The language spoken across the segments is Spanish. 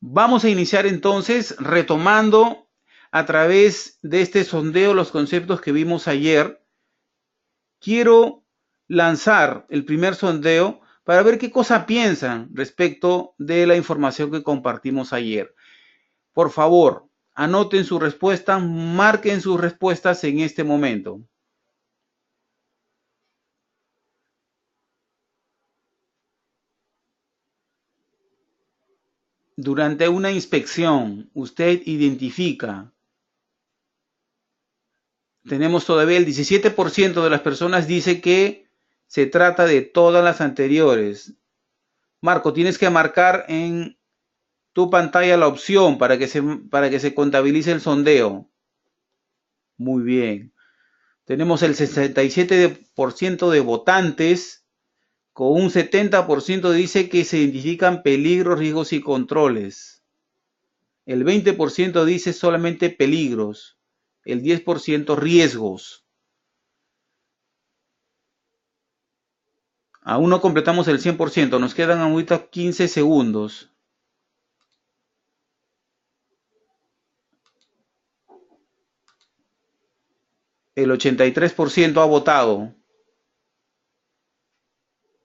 Vamos a iniciar entonces retomando a través de este sondeo los conceptos que vimos ayer. Quiero lanzar el primer sondeo para ver qué cosa piensan respecto de la información que compartimos ayer. Por favor, anoten sus respuestas, marquen sus respuestas en este momento. Durante una inspección, usted identifica, tenemos todavía el 17% de las personas dice que se trata de todas las anteriores. Marco, tienes que marcar en tu pantalla la opción para que se contabilice el sondeo. Muy bien. Tenemos el 67% de votantes, con un 70% dice que se identifican peligros, riesgos y controles. El 20% dice solamente peligros. El 10% riesgos. Aún no completamos el 100%. Nos quedan ahorita 15 segundos. El 83% ha votado.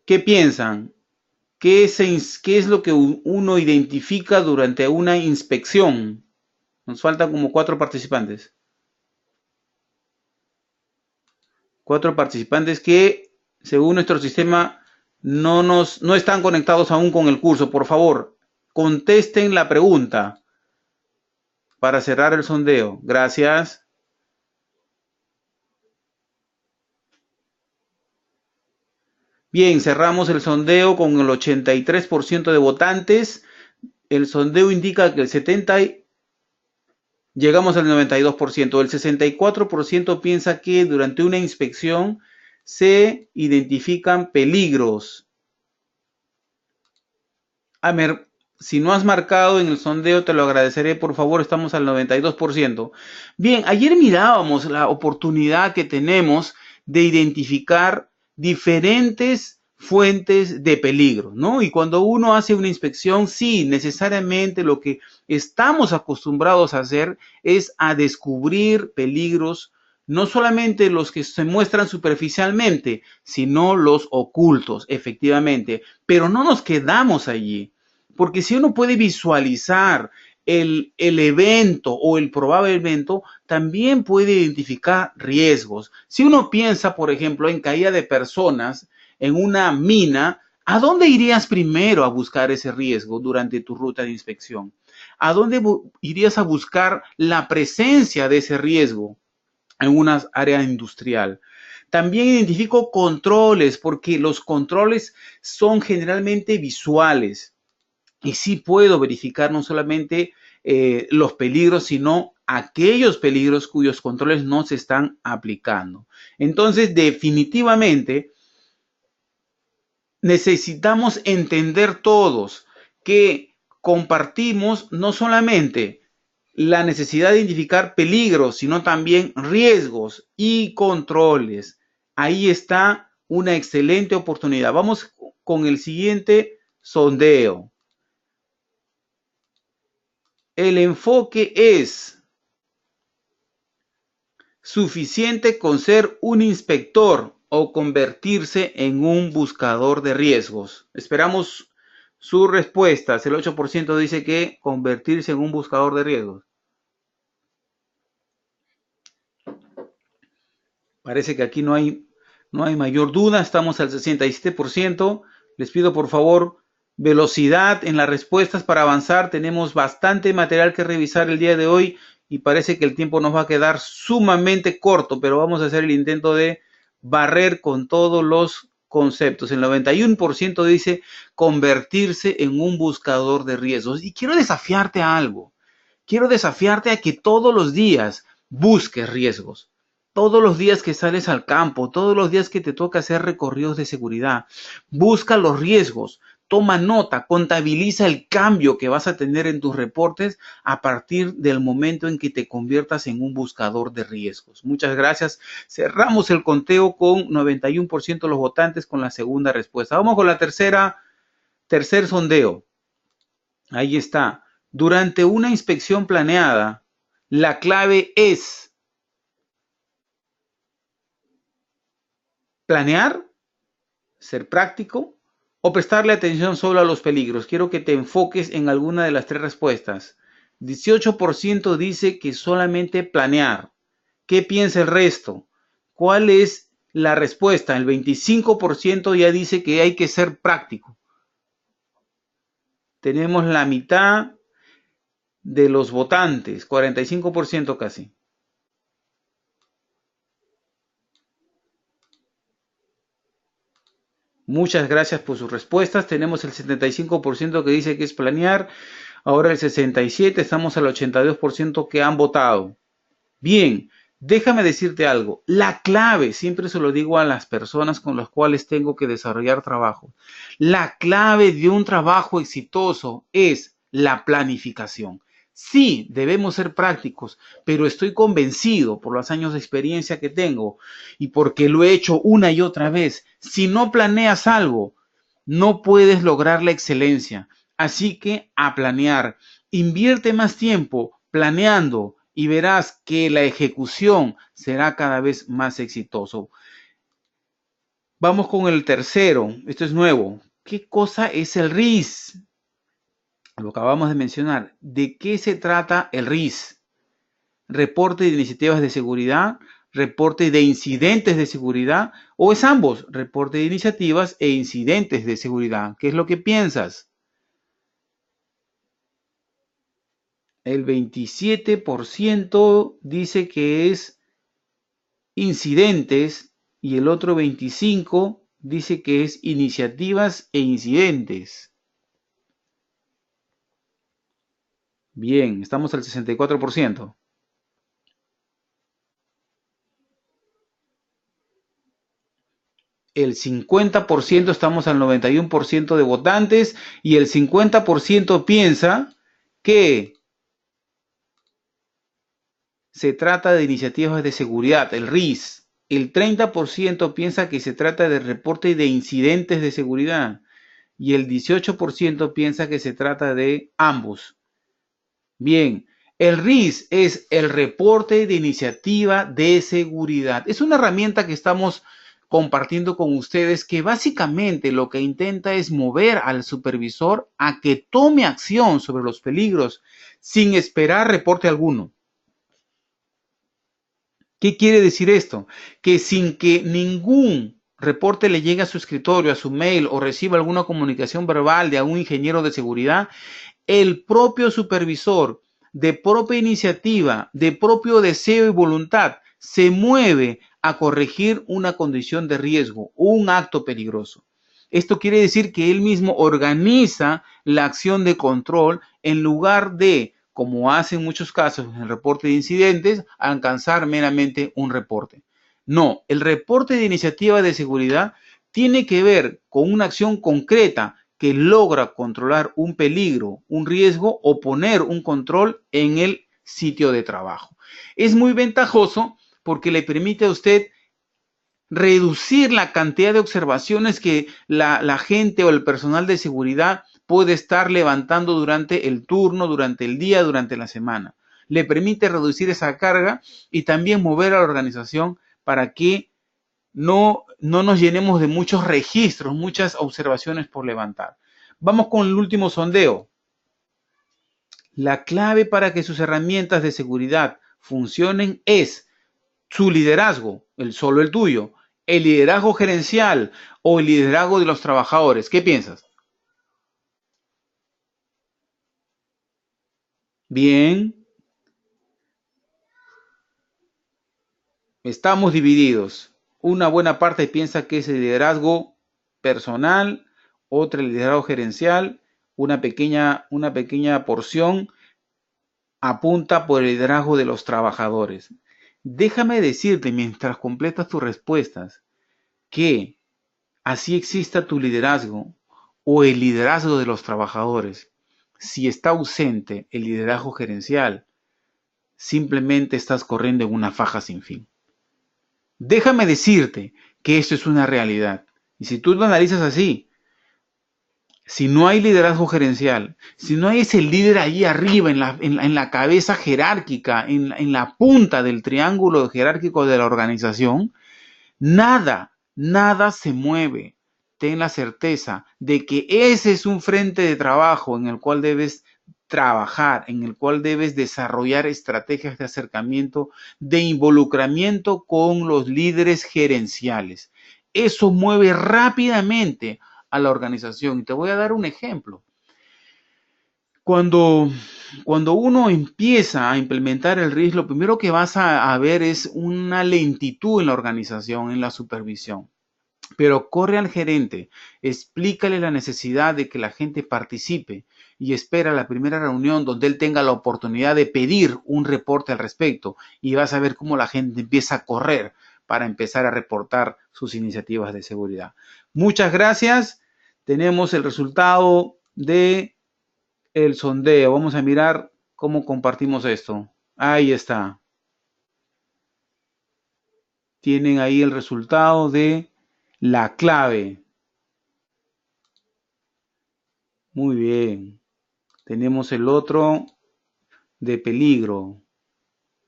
¿Qué piensan? ¿Qué es lo que uno identifica durante una inspección? Nos faltan como 4 participantes. 4 participantes que, según nuestro sistema, no están conectados aún con el curso. Por favor, contesten la pregunta para cerrar el sondeo. Gracias. Bien, cerramos el sondeo con el 83% de votantes. El sondeo indica que el 70% llegamos al 92%. El 64% piensa que durante una inspección se identifican peligros. Amer, si no has marcado en el sondeo, te lo agradeceré, por favor, estamos al 92%. Bien, ayer mirábamos la oportunidad que tenemos de identificar diferentes fuentes de peligro, ¿no? Y cuando uno hace una inspección, sí, necesariamente lo que estamos acostumbrados a hacer es a descubrir peligros, no solamente los que se muestran superficialmente, sino los ocultos, efectivamente. Pero no nos quedamos allí. Porque si uno puede visualizar el evento o el probable evento, también puede identificar riesgos. Si uno piensa, por ejemplo, en caída de personas en una mina, ¿a dónde irías primero a buscar ese riesgo durante tu ruta de inspección? ¿A dónde irías a buscar la presencia de ese riesgo en una área industrial? También identifico controles, porque los controles son generalmente visuales. Y sí puedo verificar no solamente los peligros, sino aquellos peligros cuyos controles no se están aplicando. Entonces, definitivamente, necesitamos entender todos que compartimos no solamente la necesidad de identificar peligros, sino también riesgos y controles. Ahí está una excelente oportunidad. Vamos con el siguiente sondeo. El enfoque es suficiente con ser un inspector o convertirse en un buscador de riesgos. Esperamos sus respuestas. El 8% dice que convertirse en un buscador de riesgos. Parece que aquí no hay mayor duda. Estamos al 67%. Les pido por favor velocidad en las respuestas para avanzar. Tenemos bastante material que revisar el día de hoy y parece que el tiempo nos va a quedar sumamente corto, pero vamos a hacer el intento de barrer con todos los conceptos. El 91% dice convertirse en un buscador de riesgos. Y quiero desafiarte a algo. Quiero desafiarte a que todos los días busques riesgos. Todos los días que sales al campo, todos los días que te toca hacer recorridos de seguridad, busca los riesgos, toma nota, contabiliza el cambio que vas a tener en tus reportes a partir del momento en que te conviertas en un buscador de riesgos. Muchas gracias. Cerramos el conteo con 91% de los votantes con la segunda respuesta. Vamos con la tercer sondeo. Ahí está. Durante una inspección planeada, la clave es planear, ser práctico o prestarle atención solo a los peligros. Quiero que te enfoques en alguna de las tres respuestas. 18% dice que solamente planear. ¿Qué piensa el resto? ¿Cuál es la respuesta? El 25% ya dice que hay que ser práctico. Tenemos la mitad de los votantes, 45% casi. Muchas gracias por sus respuestas. Tenemos el 75% que dice que es planear. Ahora el 67%, estamos al 82% que han votado. Bien, déjame decirte algo. La clave, siempre se lo digo a las personas con las cuales tengo que desarrollar trabajo. La clave de un trabajo exitoso es la planificación. Sí, debemos ser prácticos, pero estoy convencido por los años de experiencia que tengo y porque lo he hecho una y otra vez. Si no planeas algo, no puedes lograr la excelencia. Así que a planear. Invierte más tiempo planeando y verás que la ejecución será cada vez más exitoso. Vamos con el tercero. Esto es nuevo. ¿Qué cosa es el RIS? Lo acabamos de mencionar. ¿De qué se trata el RIS? Reporte de iniciativas de seguridad, reporte de incidentes de seguridad, o es ambos, reporte de iniciativas e incidentes de seguridad. ¿Qué es lo que piensas? El 27% dice que es incidentes y el otro 25% dice que es iniciativas e incidentes. Bien, estamos al 64%. El 50%, estamos al 91% de votantes y el 50% piensa que se trata de iniciativas de seguridad, el RIS. El 30% piensa que se trata de reporte de incidentes de seguridad y el 18% piensa que se trata de ambos. Bien, el RIS es el reporte de iniciativa de seguridad. Es una herramienta que estamos compartiendo con ustedes que básicamente lo que intenta es mover al supervisor a que tome acción sobre los peligros sin esperar reporte alguno. ¿Qué quiere decir esto? Que sin que ningún reporte le llegue a su escritorio, a su mail o reciba alguna comunicación verbal de algún ingeniero de seguridad, el propio supervisor, de propia iniciativa, de propio deseo y voluntad, se mueve a corregir una condición de riesgo o un acto peligroso. Esto quiere decir que él mismo organiza la acción de control en lugar de, como hace en muchos casos en el reporte de incidentes, alcanzar meramente un reporte. No, el reporte de iniciativa de seguridad tiene que ver con una acción concreta que logra controlar un peligro, un riesgo o poner un control en el sitio de trabajo. Es muy ventajoso porque le permite a usted reducir la cantidad de observaciones que la gente o el personal de seguridad puede estar levantando durante el turno, durante el día, durante la semana. Le permite reducir esa carga y también mover a la organización para que no nos llenemos de muchos registros, muchas observaciones por levantar. Vamos con el último sondeo. La clave para que sus herramientas de seguridad funcionen es su liderazgo, solo el tuyo, el liderazgo gerencial o el liderazgo de los trabajadores. ¿Qué piensas? Bien, estamos divididos. Una buena parte piensa que es el liderazgo personal, otra el liderazgo gerencial, una pequeña porción apunta por el liderazgo de los trabajadores. Déjame decirte, mientras completas tus respuestas, que así exista tu liderazgo o el liderazgo de los trabajadores. Si está ausente el liderazgo gerencial, simplemente estás corriendo en una faja sin fin. Déjame decirte que esto es una realidad. Y si tú lo analizas así, Si no hay liderazgo gerencial, si no hay ese líder ahí arriba, en la cabeza jerárquica, en la punta del triángulo jerárquico de la organización, nada se mueve. Ten la certeza de que ese es un frente de trabajo en el cual debes trabajar, en el cual debes desarrollar estrategias de acercamiento, de involucramiento con los líderes gerenciales. Eso mueve rápidamente a la organización. Y te voy a dar un ejemplo. Cuando, cuando uno empieza a implementar el RIS, lo primero que vas a ver es una lentitud en la organización, en la supervisión. Pero corre al gerente, explícale la necesidad de que la gente participe y espera la primera reunión donde él tenga la oportunidad de pedir un reporte al respecto y vas a ver cómo la gente empieza a correr para empezar a reportar sus iniciativas de seguridad. Muchas gracias. Tenemos el resultado de el sondeo. Vamos a mirar cómo compartimos esto. Ahí está. Tienen ahí el resultado de la clave. Muy bien. Tenemos el otro de peligro.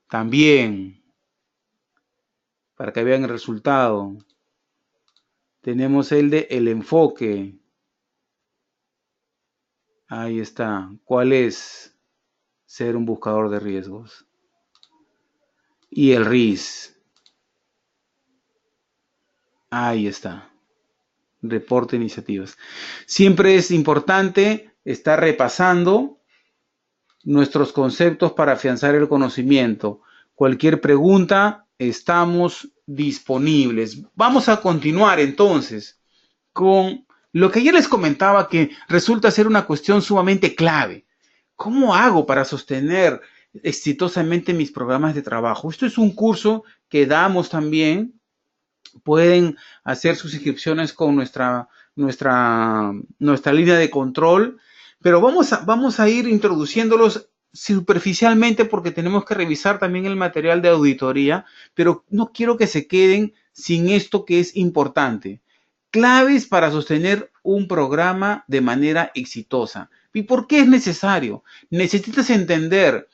También. Para que vean el resultado. Tenemos el de el enfoque. Ahí está. ¿Cuál es? Ser un buscador de riesgos. Y el RIS. Ahí está. Reporte de iniciativas. Siempre es importante estar repasando nuestros conceptos para afianzar el conocimiento. Cualquier pregunta, estamos disponibles. Vamos a continuar entonces con lo que ayer les comentaba, que resulta ser una cuestión sumamente clave. ¿Cómo hago para sostener exitosamente mis programas de trabajo? Esto es un curso que damos también. Pueden hacer sus inscripciones con nuestra línea de control, pero vamos a ir introduciéndolos superficialmente porque tenemos que revisar también el material de auditoría, pero no quiero que se queden sin esto que es importante. Claves para sostener un programa de manera exitosa. ¿Y por qué es necesario? Necesitas entender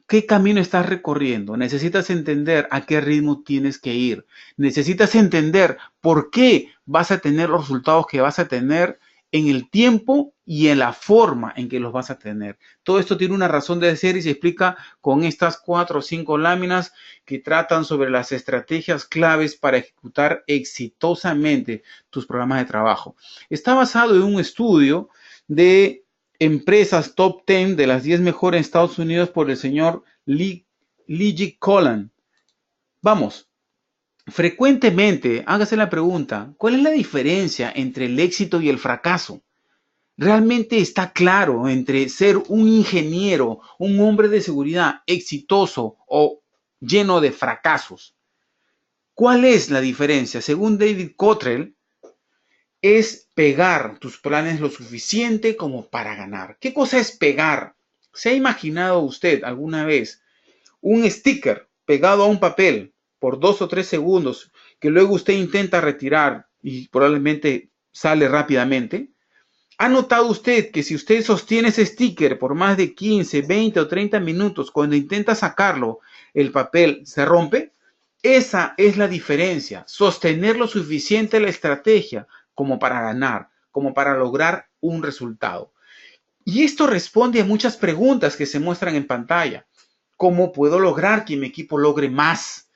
qué camino estás recorriendo. Necesitas entender a qué ritmo tienes que ir. Necesitas entender por qué vas a tener los resultados que vas a tener en el tiempo y en la forma en que los vas a tener. Todo esto tiene una razón de ser y se explica con estas 4 o 5 láminas que tratan sobre las estrategias claves para ejecutar exitosamente tus programas de trabajo. Está basado en un estudio de empresas top 10 de las 10 mejores en Estados Unidos por el señor Lee G. Collan. Vamos, frecuentemente hágase la pregunta, ¿cuál es la diferencia entre el éxito y el fracaso? ¿Realmente está claro entre ser un ingeniero, un hombre de seguridad exitoso o lleno de fracasos? ¿Cuál es la diferencia? Según David Cottrell, es pegar tus planes lo suficiente como para ganar. ¿Qué cosa es pegar? ¿Se ha imaginado usted alguna vez un sticker pegado a un papel por 2 o 3 segundos que luego usted intenta retirar y probablemente sale rápidamente? ¿Ha notado usted que si usted sostiene ese sticker por más de 15, 20 o 30 minutos, cuando intenta sacarlo, el papel se rompe? Esa es la diferencia, sostener lo suficiente la estrategia como para ganar, como para lograr un resultado. Y esto responde a muchas preguntas que se muestran en pantalla. ¿Cómo puedo lograr que mi equipo logre más?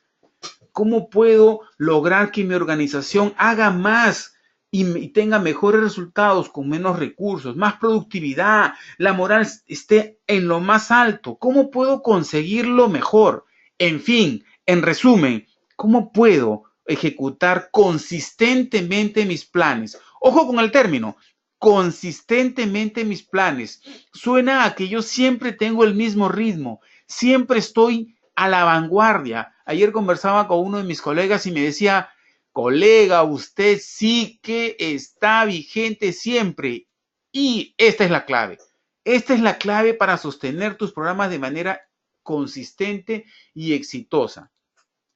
¿Cómo puedo lograr que mi organización haga más y tenga mejores resultados con menos recursos, más productividad, la moral esté en lo más alto? ¿Cómo puedo conseguirlo mejor? En fin, en resumen, ¿cómo puedo ejecutar consistentemente mis planes? Ojo con el término, consistentemente mis planes. Suena a que yo siempre tengo el mismo ritmo, siempre estoy a la vanguardia. Ayer conversaba con uno de mis colegas y me decía, colega, usted sí que está vigente siempre. Y esta es la clave. Esta es la clave para sostener tus programas de manera consistente y exitosa.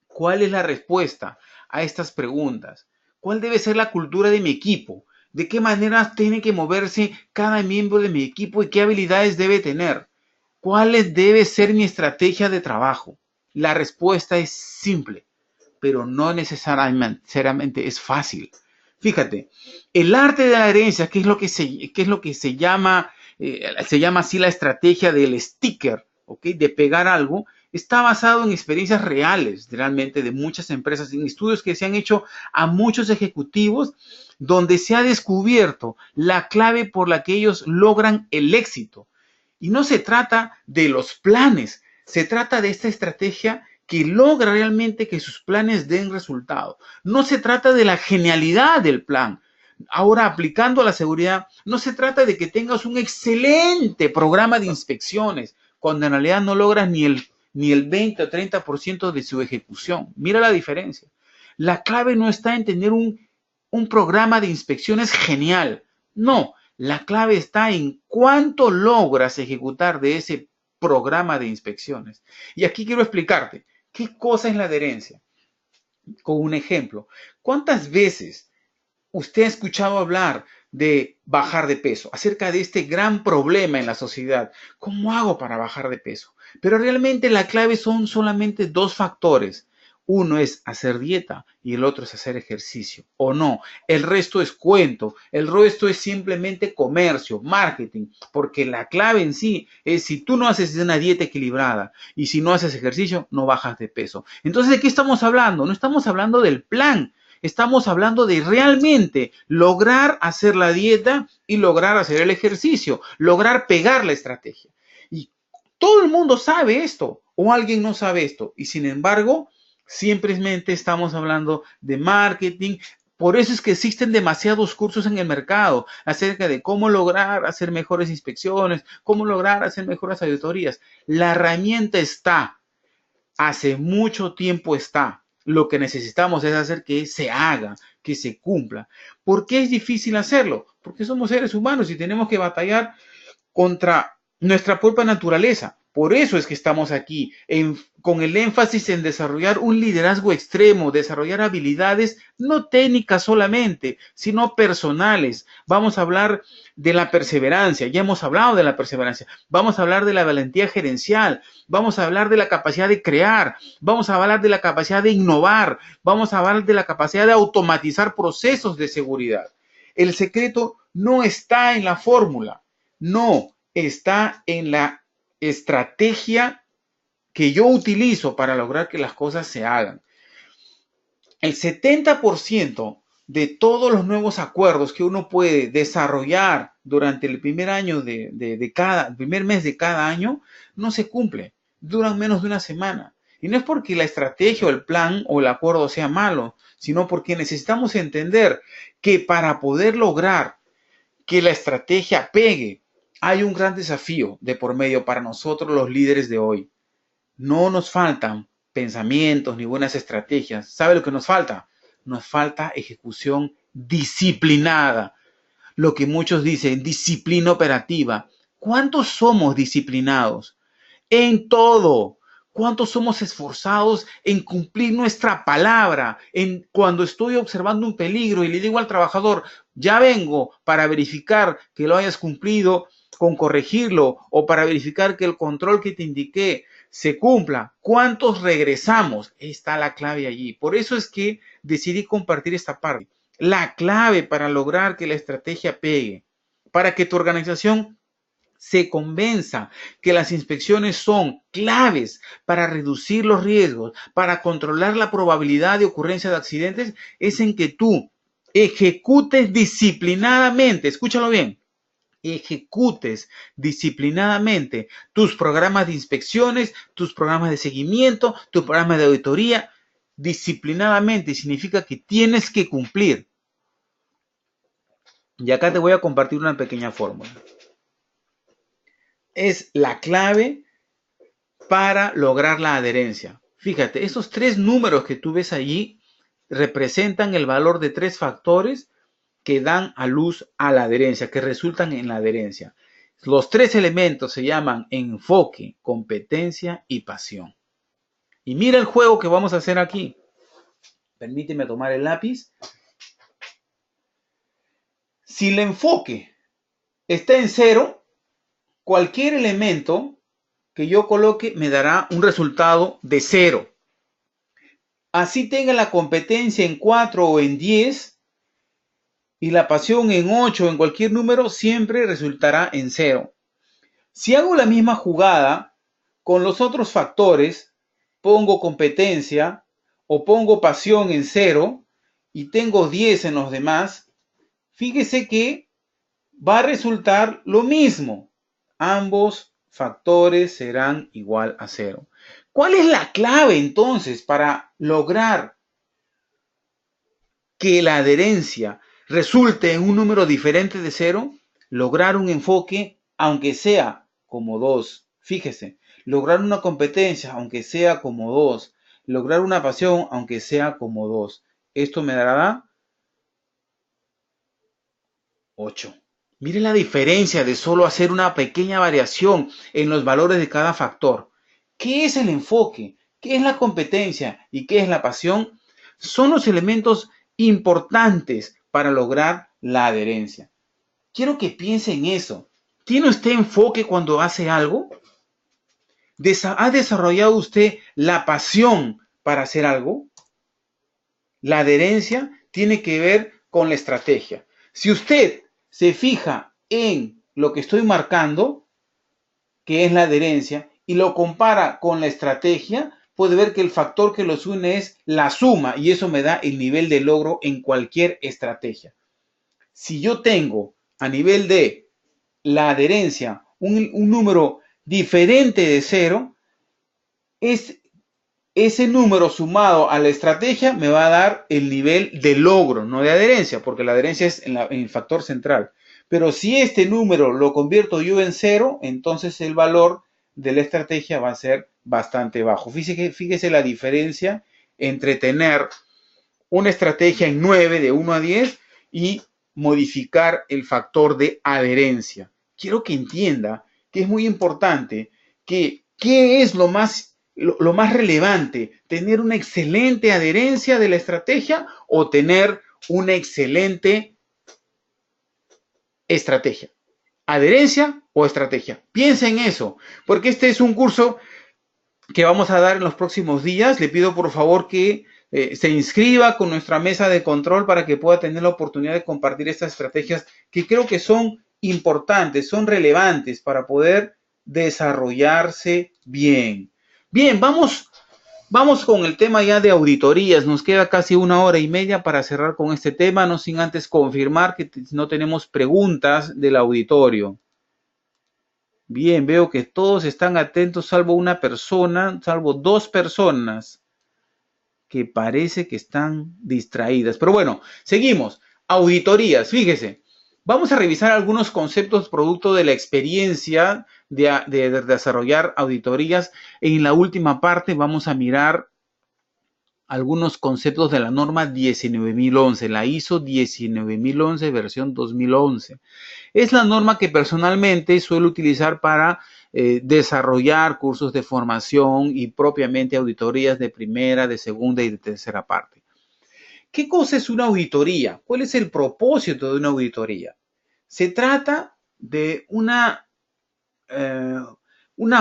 ¿Cuál es la respuesta a estas preguntas? ¿Cuál debe ser la cultura de mi equipo? ¿De qué manera tiene que moverse cada miembro de mi equipo y qué habilidades debe tener? ¿Cuál debe ser mi estrategia de trabajo? La respuesta es simple, pero no necesariamente es fácil. Fíjate, el arte de la adherencia, qué es lo que se llama así la estrategia del sticker, ¿ok? De pegar algo, está basado en experiencias reales, realmente, de muchas empresas, en estudios que se han hecho a muchos ejecutivos, donde se ha descubierto la clave por la que ellos logran el éxito. Y no se trata de los planes, se trata de esta estrategia que logra realmente que sus planes den resultado. No se trata de la genialidad del plan. Ahora, aplicando a la seguridad, no se trata de que tengas un excelente programa de inspecciones, cuando en realidad no logras ni el 20 o 30% de su ejecución. Mira la diferencia. La clave no está en tener un programa de inspecciones genial. No, la clave está en cuánto logras ejecutar de ese programa de inspecciones. Y aquí quiero explicarte qué cosa es la adherencia. Con un ejemplo, ¿cuántas veces usted ha escuchado hablar de bajar de peso, acerca de este gran problema en la sociedad? ¿Cómo hago para bajar de peso? Pero realmente la clave son solamente dos factores. Uno es hacer dieta y el otro es hacer ejercicio. ¿O no? El resto es cuento, el resto es simplemente comercio, marketing, porque la clave en sí es si tú no haces una dieta equilibrada y si no haces ejercicio, no bajas de peso. Entonces, ¿de qué estamos hablando? No estamos hablando del plan. Estamos hablando de realmente lograr hacer la dieta y lograr hacer el ejercicio, lograr pegar la estrategia. Y todo el mundo sabe esto o alguien no sabe esto. Y sin embargo, simplemente estamos hablando de marketing. Por eso es que existen demasiados cursos en el mercado acerca de cómo lograr hacer mejores inspecciones, cómo lograr hacer mejores auditorías. La herramienta está, hace mucho tiempo está. Lo que necesitamos es hacer que se haga, que se cumpla. ¿Por qué es difícil hacerlo? Porque somos seres humanos y tenemos que batallar contra nuestra propia naturaleza. Por eso es que estamos aquí, con el énfasis en desarrollar un liderazgo extremo, desarrollar habilidades no técnicas solamente, sino personales. Vamos a hablar de la perseverancia, ya hemos hablado de la perseverancia. Vamos a hablar de la valentía gerencial, vamos a hablar de la capacidad de crear, vamos a hablar de la capacidad de innovar, vamos a hablar de la capacidad de automatizar procesos de seguridad. El secreto no está en la fórmula. No, está en la estrategia que yo utilizo para lograr que las cosas se hagan. El 70% de todos los nuevos acuerdos que uno puede desarrollar durante el primer año el primer mes de cada año, no se cumple. Duran menos de una semana. Y no es porque la estrategia o el plan o el acuerdo sea malo, sino porque necesitamos entender que para poder lograr que la estrategia pegue, hay un gran desafío de por medio para nosotros los líderes de hoy. No nos faltan pensamientos ni buenas estrategias. ¿Sabe lo que nos falta? Nos falta ejecución disciplinada. Lo que muchos dicen, disciplina operativa. ¿Cuántos somos disciplinados? En todo. ¿Cuántos somos esforzados en cumplir nuestra palabra? Cuando estoy observando un peligro y le digo al trabajador, ya vengo para verificar que lo hayas cumplido, con corregirlo o para verificar que el control que te indiqué se cumpla. ¿Cuántos regresamos? Está la clave allí. Por eso es que decidí compartir esta parte. La clave para lograr que la estrategia pegue, para que tu organización se convenza que las inspecciones son claves para reducir los riesgos, para controlar la probabilidad de ocurrencia de accidentes, es en que tú ejecutes disciplinadamente, escúchalo bien, ejecutes disciplinadamente tus programas de inspecciones, tus programas de seguimiento, tus programas de auditoría. Disciplinadamente significa que tienes que cumplir. Y acá te voy a compartir una pequeña fórmula. Es la clave para lograr la adherencia. Fíjate, esos 3 números que tú ves allí representan el valor de 3 factores que dan a luz a la adherencia, que resultan en la adherencia. Los 3 elementos se llaman enfoque, competencia y pasión. Y mira el juego que vamos a hacer aquí. Permíteme tomar el lápiz. Si el enfoque está en cero, cualquier elemento que yo coloque me dará un resultado de cero. Así tenga la competencia en 4 o en 10 y la pasión en 8 o en cualquier número, siempre resultará en cero. Si hago la misma jugada con los otros factores, pongo competencia o pongo pasión en cero y tengo 10 en los demás, fíjese que va a resultar lo mismo. Ambos factores serán igual a cero. ¿Cuál es la clave entonces para lograr que la adherencia resulte en un número diferente de cero? Lograr un enfoque, aunque sea como 2. Fíjese, lograr una competencia, aunque sea como 2. Lograr una pasión, aunque sea como 2. Esto me dará 8. Mire la diferencia de solo hacer una pequeña variación en los valores de cada factor. ¿Qué es el enfoque? ¿Qué es la competencia? ¿Y qué es la pasión? Son los elementos importantes para lograr la adherencia. Quiero que piense en eso. ¿Tiene usted enfoque cuando hace algo? ¿Ha desarrollado usted la pasión para hacer algo? La adherencia tiene que ver con la estrategia. Si usted se fija en lo que estoy marcando, que es la adherencia, y lo compara con la estrategia, puede ver que el factor que los une es la suma, y eso me da el nivel de logro en cualquier estrategia. Si yo tengo a nivel de la adherencia un número diferente de cero, ese número sumado a la estrategia me va a dar el nivel de logro, no de adherencia, porque la adherencia es en el factor central. Pero si este número lo convierto yo en cero, entonces el valor de la estrategia va a ser bastante bajo. Fíjese la diferencia entre tener una estrategia en 9 de 1 a 10 y modificar el factor de adherencia. Quiero que entienda que es muy importante que qué es lo más relevante, tener una excelente adherencia de la estrategia o tener una excelente estrategia. ¿Adherencia o estrategia? Piensa en eso, porque este es un curso que vamos a dar en los próximos días. Le pido por favor que se inscriba con nuestra mesa de control para que pueda tener la oportunidad de compartir estas estrategias que creo que son importantes, son relevantes para poder desarrollarse bien. Bien, vamos con el tema ya de auditorías. Nos queda casi 1 hora y media para cerrar con este tema, no sin antes confirmar que no tenemos preguntas del auditorio. Bien, veo que todos están atentos, salvo una persona, salvo 2 personas que parece que están distraídas. Pero bueno, seguimos. Auditorías, fíjese. Vamos a revisar algunos conceptos producto de la experiencia de desarrollar auditorías. En la última parte vamos a mirar algunos conceptos de la norma 19011, la ISO 19011 versión 2011. Es la norma que personalmente suelo utilizar para desarrollar cursos de formación y propiamente auditorías de primera, de segunda y de tercera parte. ¿Qué cosa es una auditoría? ¿Cuál es el propósito de una auditoría? Se trata de una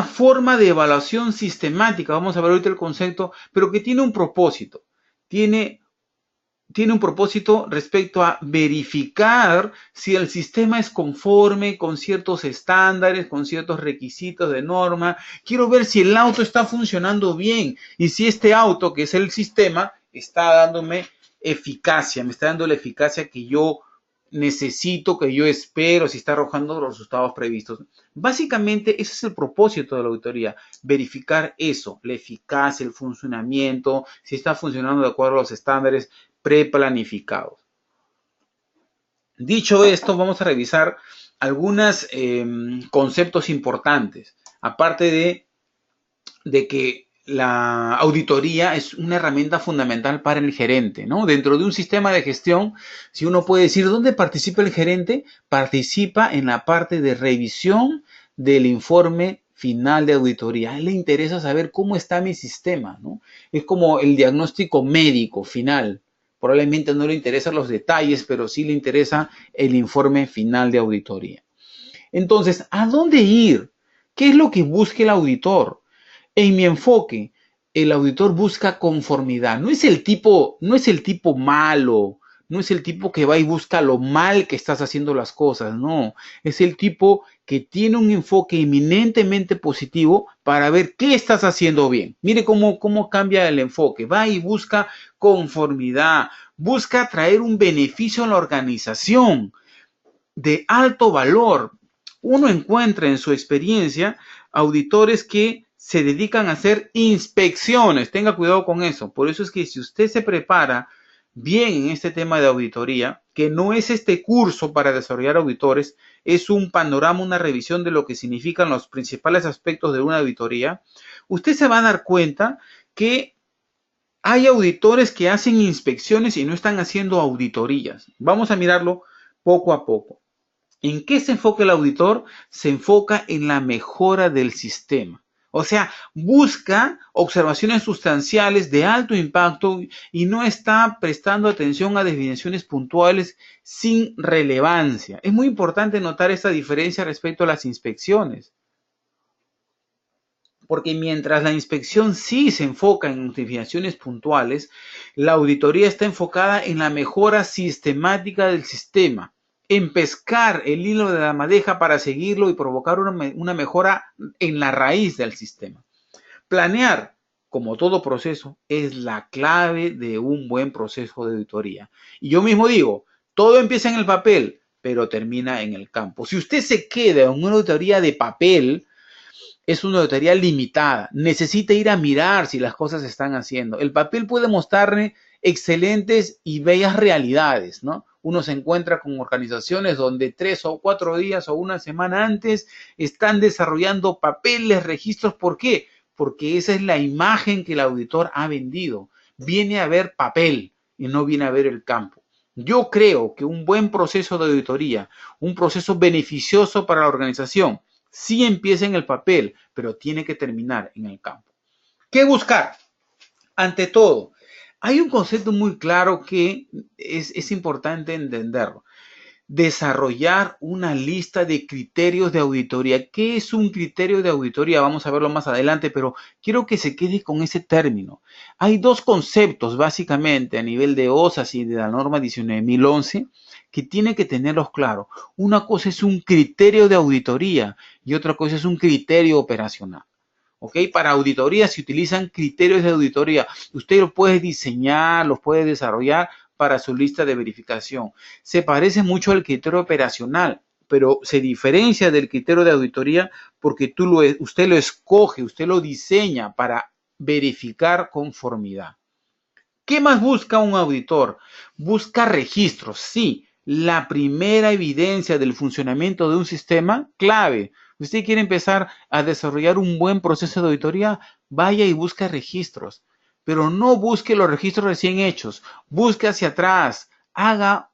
forma de evaluación sistemática, vamos a ver ahorita el concepto, pero que tiene un propósito. Tiene un propósito respecto a verificar si el sistema es conforme con ciertos estándares, con ciertos requisitos de norma. Quiero ver si el auto está funcionando bien y si este auto, que es el sistema, está dándome eficacia, me está dando la eficacia que yo necesito, que yo espero, si está arrojando los resultados previstos. Básicamente ese es el propósito de la auditoría, verificar eso, la eficacia, el funcionamiento, si está funcionando de acuerdo a los estándares preplanificados. Dicho esto, vamos a revisar algunos conceptos importantes, aparte de que la auditoría es una herramienta fundamental para el gerente, ¿no? Dentro de un sistema de gestión, si uno puede decir, ¿dónde participa el gerente? Participa en la parte de revisión del informe final de auditoría. A él le interesa saber cómo está mi sistema, ¿no? Es como el diagnóstico médico final. Probablemente no le interesan los detalles, pero sí le interesa el informe final de auditoría. Entonces, ¿a dónde ir? ¿Qué es lo que busca el auditor? En mi enfoque, el auditor busca conformidad. No es el tipo malo, no es el tipo que va y busca lo mal que estás haciendo las cosas, no. Es el tipo que tiene un enfoque eminentemente positivo para ver qué estás haciendo bien. Mire cómo cambia el enfoque. Va y busca conformidad, busca traer un beneficio a la organización de alto valor. Uno encuentra en su experiencia auditores que se dedican a hacer inspecciones. Tenga cuidado con eso. Por eso es que si usted se prepara bien en este tema de auditoría, que no es este curso para desarrollar auditores, es un panorama, una revisión de lo que significan los principales aspectos de una auditoría, usted se va a dar cuenta que hay auditores que hacen inspecciones y no están haciendo auditorías. Vamos a mirarlo poco a poco. ¿En qué se enfoca el auditor? Se enfoca en la mejora del sistema. O sea, busca observaciones sustanciales de alto impacto y no está prestando atención a definiciones puntuales sin relevancia. Es muy importante notar esta diferencia respecto a las inspecciones. Porque mientras la inspección sí se enfoca en notificaciones puntuales, la auditoría está enfocada en la mejora sistemática del sistema, en pescar el hilo de la madeja para seguirlo y provocar una mejora en la raíz del sistema. Planear, como todo proceso, es la clave de un buen proceso de auditoría. Y yo mismo digo, todo empieza en el papel, pero termina en el campo. Si usted se queda en una auditoría de papel, es una auditoría limitada. Necesita ir a mirar si las cosas se están haciendo. El papel puede mostrarle excelentes y bellas realidades, ¿no? Uno se encuentra con organizaciones donde 3 o 4 días o una semana antes están desarrollando papeles, registros. ¿Por qué? Porque esa es la imagen que el auditor ha vendido. Viene a ver papel y no viene a ver el campo. Yo creo que un buen proceso de auditoría, un proceso beneficioso para la organización, sí empieza en el papel, pero tiene que terminar en el campo. ¿Qué buscar? Ante todo, hay un concepto muy claro que es importante entenderlo. Desarrollar una lista de criterios de auditoría. ¿Qué es un criterio de auditoría? Vamos a verlo más adelante, pero quiero que se quede con ese término. Hay dos conceptos básicamente a nivel de OSAS y de la norma 19.011 que tiene que tenerlos claros. Una cosa es un criterio de auditoría y otra cosa es un criterio operacional. ¿Ok? Para auditoría se utilizan criterios de auditoría. Usted los puede diseñar, los puede desarrollar para su lista de verificación. Se parece mucho al criterio operacional, pero se diferencia del criterio de auditoría porque usted lo escoge, usted lo diseña para verificar conformidad. ¿Qué más busca un auditor? Busca registros, sí, la primera evidencia del funcionamiento de un sistema clave. Usted quiere empezar a desarrollar un buen proceso de auditoría, vaya y busque registros, pero no busque los registros recién hechos, busque hacia atrás, haga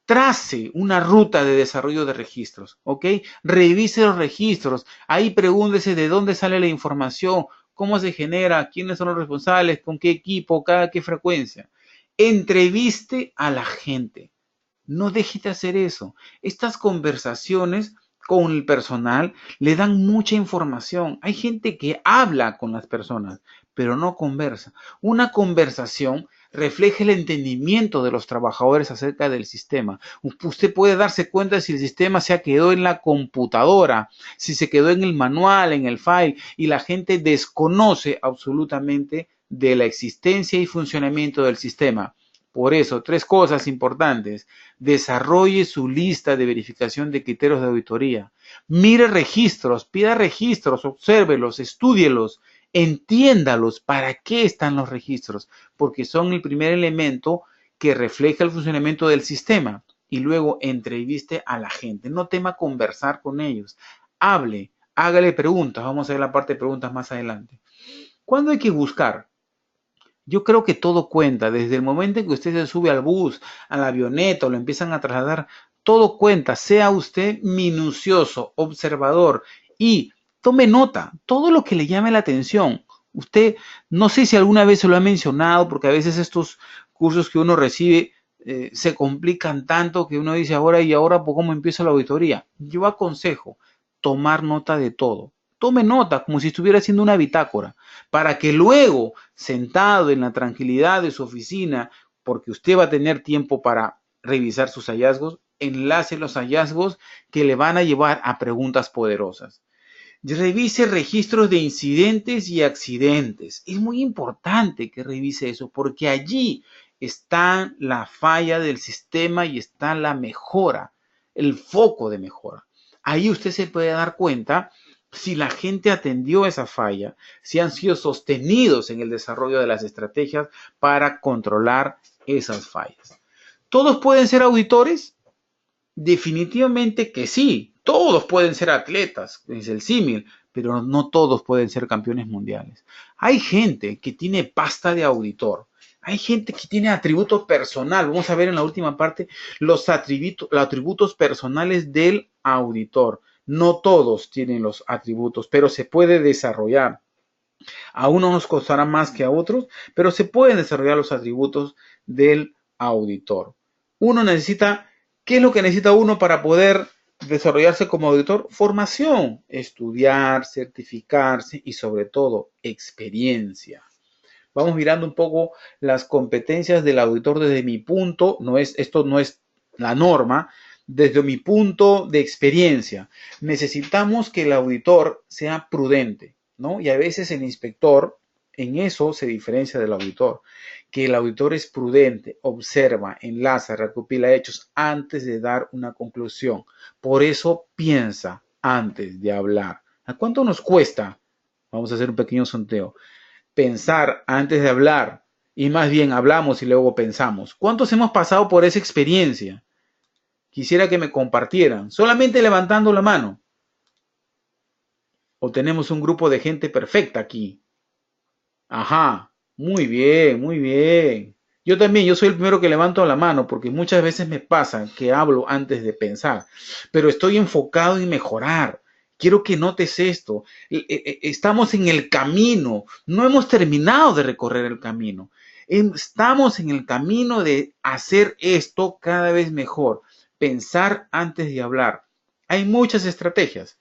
trace una ruta de desarrollo de registros, ¿ok? Revise los registros, ahí pregúntese de dónde sale la información, cómo se genera, quiénes son los responsables, con qué equipo, cada qué frecuencia. Entreviste a la gente. No deje de hacer eso. Estas conversaciones con el personal le dan mucha información. Hay gente que habla con las personas, pero no conversa. Una conversación refleja el entendimiento de los trabajadores acerca del sistema. Usted puede darse cuenta si el sistema se quedó en la computadora, si se quedó en el manual, en el file, y la gente desconoce absolutamente de la existencia y funcionamiento del sistema. Por eso, 3 cosas importantes. Desarrolle su lista de verificación de criterios de auditoría. Mire registros, pida registros, obsérvelos, estúdielos, entiéndalos. ¿Para qué están los registros? Porque son el primer elemento que refleja el funcionamiento del sistema. Y luego entreviste a la gente. No tema conversar con ellos. Hable, hágale preguntas. Vamos a ver la parte de preguntas más adelante. ¿Cuándo hay que buscar? Yo creo que todo cuenta, desde el momento en que usted se sube al bus, a la avioneta o lo empiezan a trasladar, todo cuenta, sea usted minucioso, observador y tome nota, todo lo que le llame la atención, Usted, no sé si alguna vez se lo ha mencionado, porque a veces estos cursos que uno recibe se complican tanto que uno dice ahora, ¿por cómo empiezo la auditoría? Yo aconsejo tomar nota de todo. Tome nota como si estuviera haciendo una bitácora, para que luego, sentado en la tranquilidad de su oficina, porque usted va a tener tiempo para revisar sus hallazgos, enlace los hallazgos que le van a llevar a preguntas poderosas. Revise registros de incidentes y accidentes. Es muy importante que revise eso porque allí está la falla del sistema y está la mejora, el foco de mejora. Ahí usted se puede dar cuenta si la gente atendió esa falla, si han sido sostenidos en el desarrollo de las estrategias para controlar esas fallas. ¿Todos pueden ser auditores? Definitivamente que sí, todos pueden ser atletas, es el símil, pero no todos pueden ser campeones mundiales. Hay gente que tiene pasta de auditor, hay gente que tiene atributo personal. Vamos a ver en la última parte los atributos personales del auditor. No todos tienen los atributos, pero se puede desarrollar. A unos nos costará más que a otros, pero se pueden desarrollar los atributos del auditor. Uno necesita, ¿qué es lo que necesita uno para poder desarrollarse como auditor? Formación, estudiar, certificarse y sobre todo experiencia. Vamos mirando un poco las competencias del auditor desde mi punto, esto no es la norma, desde mi punto de experiencia. Necesitamos que el auditor sea prudente, ¿no? Y a veces el inspector en eso se diferencia del auditor, que el auditor es prudente, observa, enlaza, recopila hechos antes de dar una conclusión. Por eso piensa antes de hablar. ¿A cuánto nos cuesta? Vamos a hacer un pequeño sondeo. Pensar antes de hablar y más bien hablamos y luego pensamos. ¿Cuántos hemos pasado por esa experiencia? Quisiera que me compartieran, solamente levantando la mano. ¿O tenemos un grupo de gente perfecta aquí? Ajá, muy bien, muy bien. Yo también, yo soy el primero que levanto la mano porque muchas veces me pasa que hablo antes de pensar, pero estoy enfocado en mejorar. Quiero que notes esto. Estamos en el camino, no hemos terminado de recorrer el camino. Estamos en el camino de hacer esto cada vez mejor. Pensar antes de hablar. Hay muchas estrategias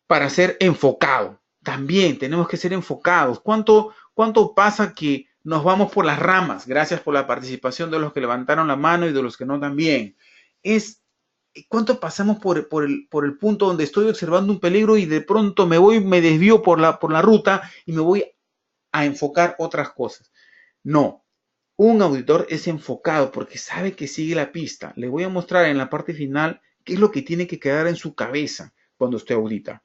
para ser enfocado. También tenemos que ser enfocados. ¿Cuánto pasa que nos vamos por las ramas? Gracias por la participación de los que levantaron la mano y de los que no también. ¿Cuánto pasamos por el punto donde estoy observando un peligro y de pronto me desvío por la ruta y me voy a enfocar otras cosas? No. Un auditor es enfocado porque sabe que sigue la pista. Le voy a mostrar en la parte final qué es lo que tiene que quedar en su cabeza cuando usted audita.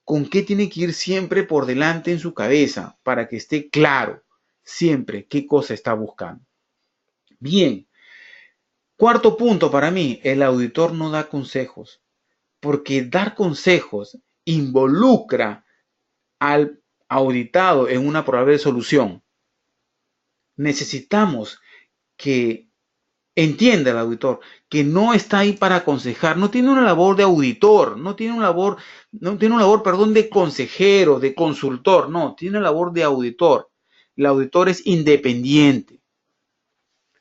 Con qué tiene que ir siempre por delante en su cabeza para que esté claro siempre qué cosa está buscando. Bien, cuarto punto para mí, el auditor no da consejos, porque dar consejos involucra al auditado en una probable solución. Necesitamos que entienda el auditor que no está ahí para aconsejar, no tiene una labor de auditor, no tiene una labor, de consejero, de consultor, no, tiene una labor de auditor. El auditor es independiente.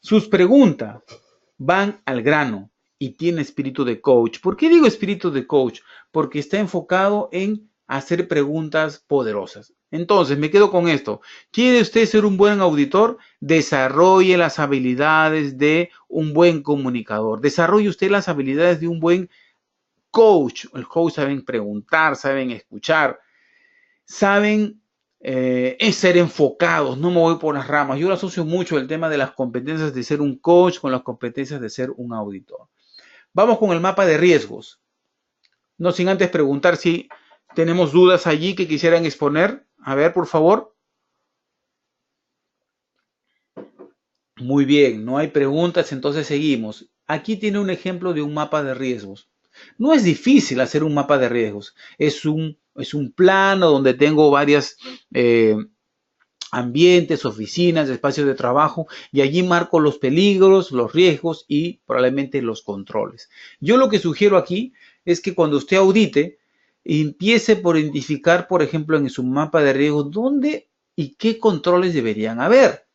Sus preguntas van al grano y tiene espíritu de coach. ¿Por qué digo espíritu de coach? Porque está enfocado en hacer preguntas poderosas. Entonces, me quedo con esto. ¿Quiere usted ser un buen auditor? Desarrolle las habilidades de un buen comunicador. Desarrolle usted las habilidades de un buen coach. El coach saben preguntar, saben escuchar, saben ser enfocados. No me voy por las ramas. Yo lo asocio mucho el tema de las competencias de ser un coach con las competencias de ser un auditor. Vamos con el mapa de riesgos. No sin antes preguntar si tenemos dudas allí que quisieran exponer. A ver, por favor. Muy bien, no hay preguntas, entonces seguimos. Aquí tiene un ejemplo de un mapa de riesgos. No es difícil hacer un mapa de riesgos. Es un plano donde tengo varias ambientes, oficinas, espacios de trabajo y allí marco los peligros, los riesgos y probablemente los controles. Yo lo que sugiero aquí es que cuando usted audite, empiece por identificar, por ejemplo, en su mapa de riesgos, y qué controles deberían haber,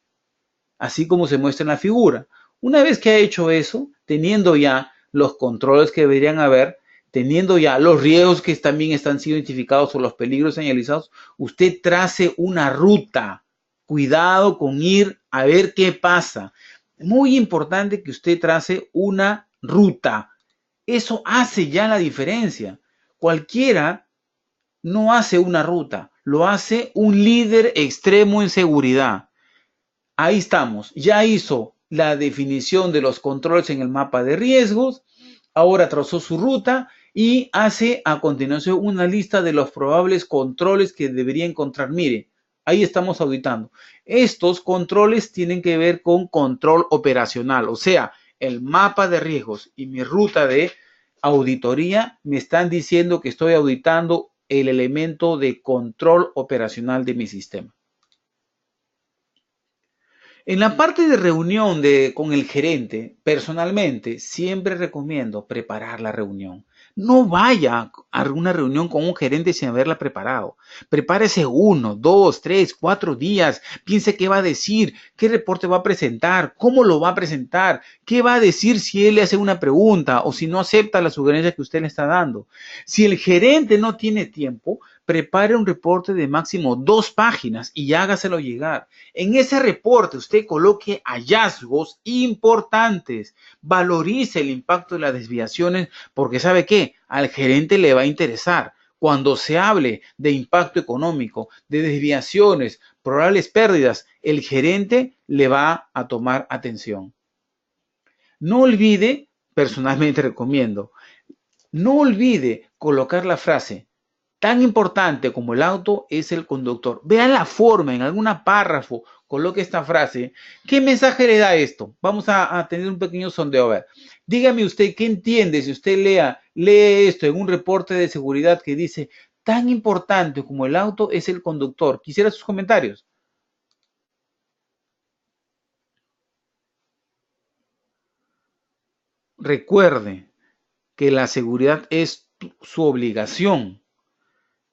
así como se muestra en la figura. Una vez que ha hecho eso, teniendo ya los controles que deberían haber, teniendo ya los riesgos que también están siendo identificados o los peligros señalizados, usted trace una ruta. Cuidado con ir a ver qué pasa. Muy importante que usted trace una ruta. Eso hace ya la diferencia. Cualquiera no hace una ruta, lo hace un líder extremo en seguridad. Ahí estamos, ya hizo la definición de los controles en el mapa de riesgos, ahora trazó su ruta y hace a continuación una lista de los probables controles que debería encontrar. Mire, ahí estamos auditando. Estos controles tienen que ver con control operacional, o sea, el mapa de riesgos y mi ruta de auditoría me están diciendo que estoy auditando el elemento de control operacional de mi sistema. En la parte de reunión con el gerente, personalmente, siempre recomiendo preparar la reunión. No vaya a una reunión con un gerente sin haberla preparado. Prepárese 1, 2, 3, 4 días. Piense qué va a decir, qué reporte va a presentar, cómo lo va a presentar, qué va a decir si él le hace una pregunta o si no acepta la sugerencia que usted le está dando. Si el gerente no tiene tiempo, prepare un reporte de máximo 2 páginas y hágaselo llegar. En ese reporte usted coloque hallazgos importantes, valorice el impacto de las desviaciones, porque ¿sabe qué? Al gerente le va a interesar. Cuando se hable de impacto económico, de desviaciones, probables pérdidas, el gerente le va a tomar atención. No olvide, personalmente recomiendo, no olvide colocar la frase: tan importante como el auto es el conductor. Vea la forma, en algún párrafo, coloque esta frase. ¿Qué mensaje le da esto? Vamos a tener un pequeño sondeo. A ver, dígame usted qué entiende si usted lee esto en un reporte de seguridad que dice: tan importante como el auto es el conductor. Quisiera sus comentarios. Recuerde que la seguridad es su obligación,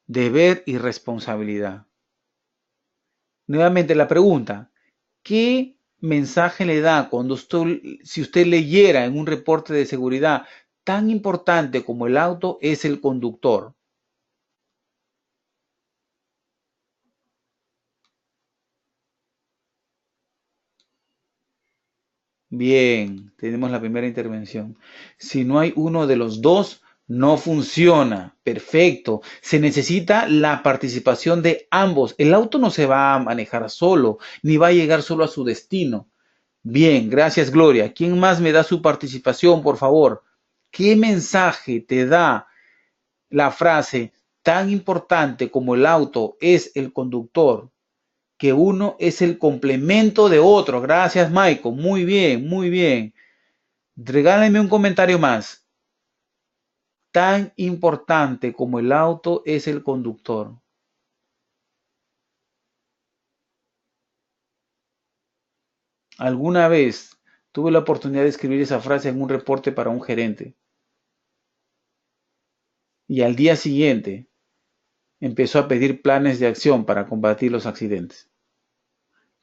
deber y responsabilidad. Nuevamente la pregunta: ¿qué mensaje le da si usted leyera en un reporte de seguridad: tan importante como el auto es el conductor? Bien, tenemos la primera intervención. Si no hay uno de los dos, no funciona. Perfecto. Se necesita la participación de ambos. El auto no se va a manejar solo, ni va a llegar solo a su destino. Bien, gracias, Gloria. ¿Quién más me da su participación, por favor? ¿Qué mensaje te da la frase: tan importante como el auto es el conductor, que uno es el complemento de otro? Gracias, Michael. Muy bien, muy bien. Regálame un comentario más. Tan importante como el auto es el conductor. Alguna vez tuve la oportunidad de escribir esa frase en un reporte para un gerente. Y al día siguiente empezó a pedir planes de acción para combatir los accidentes.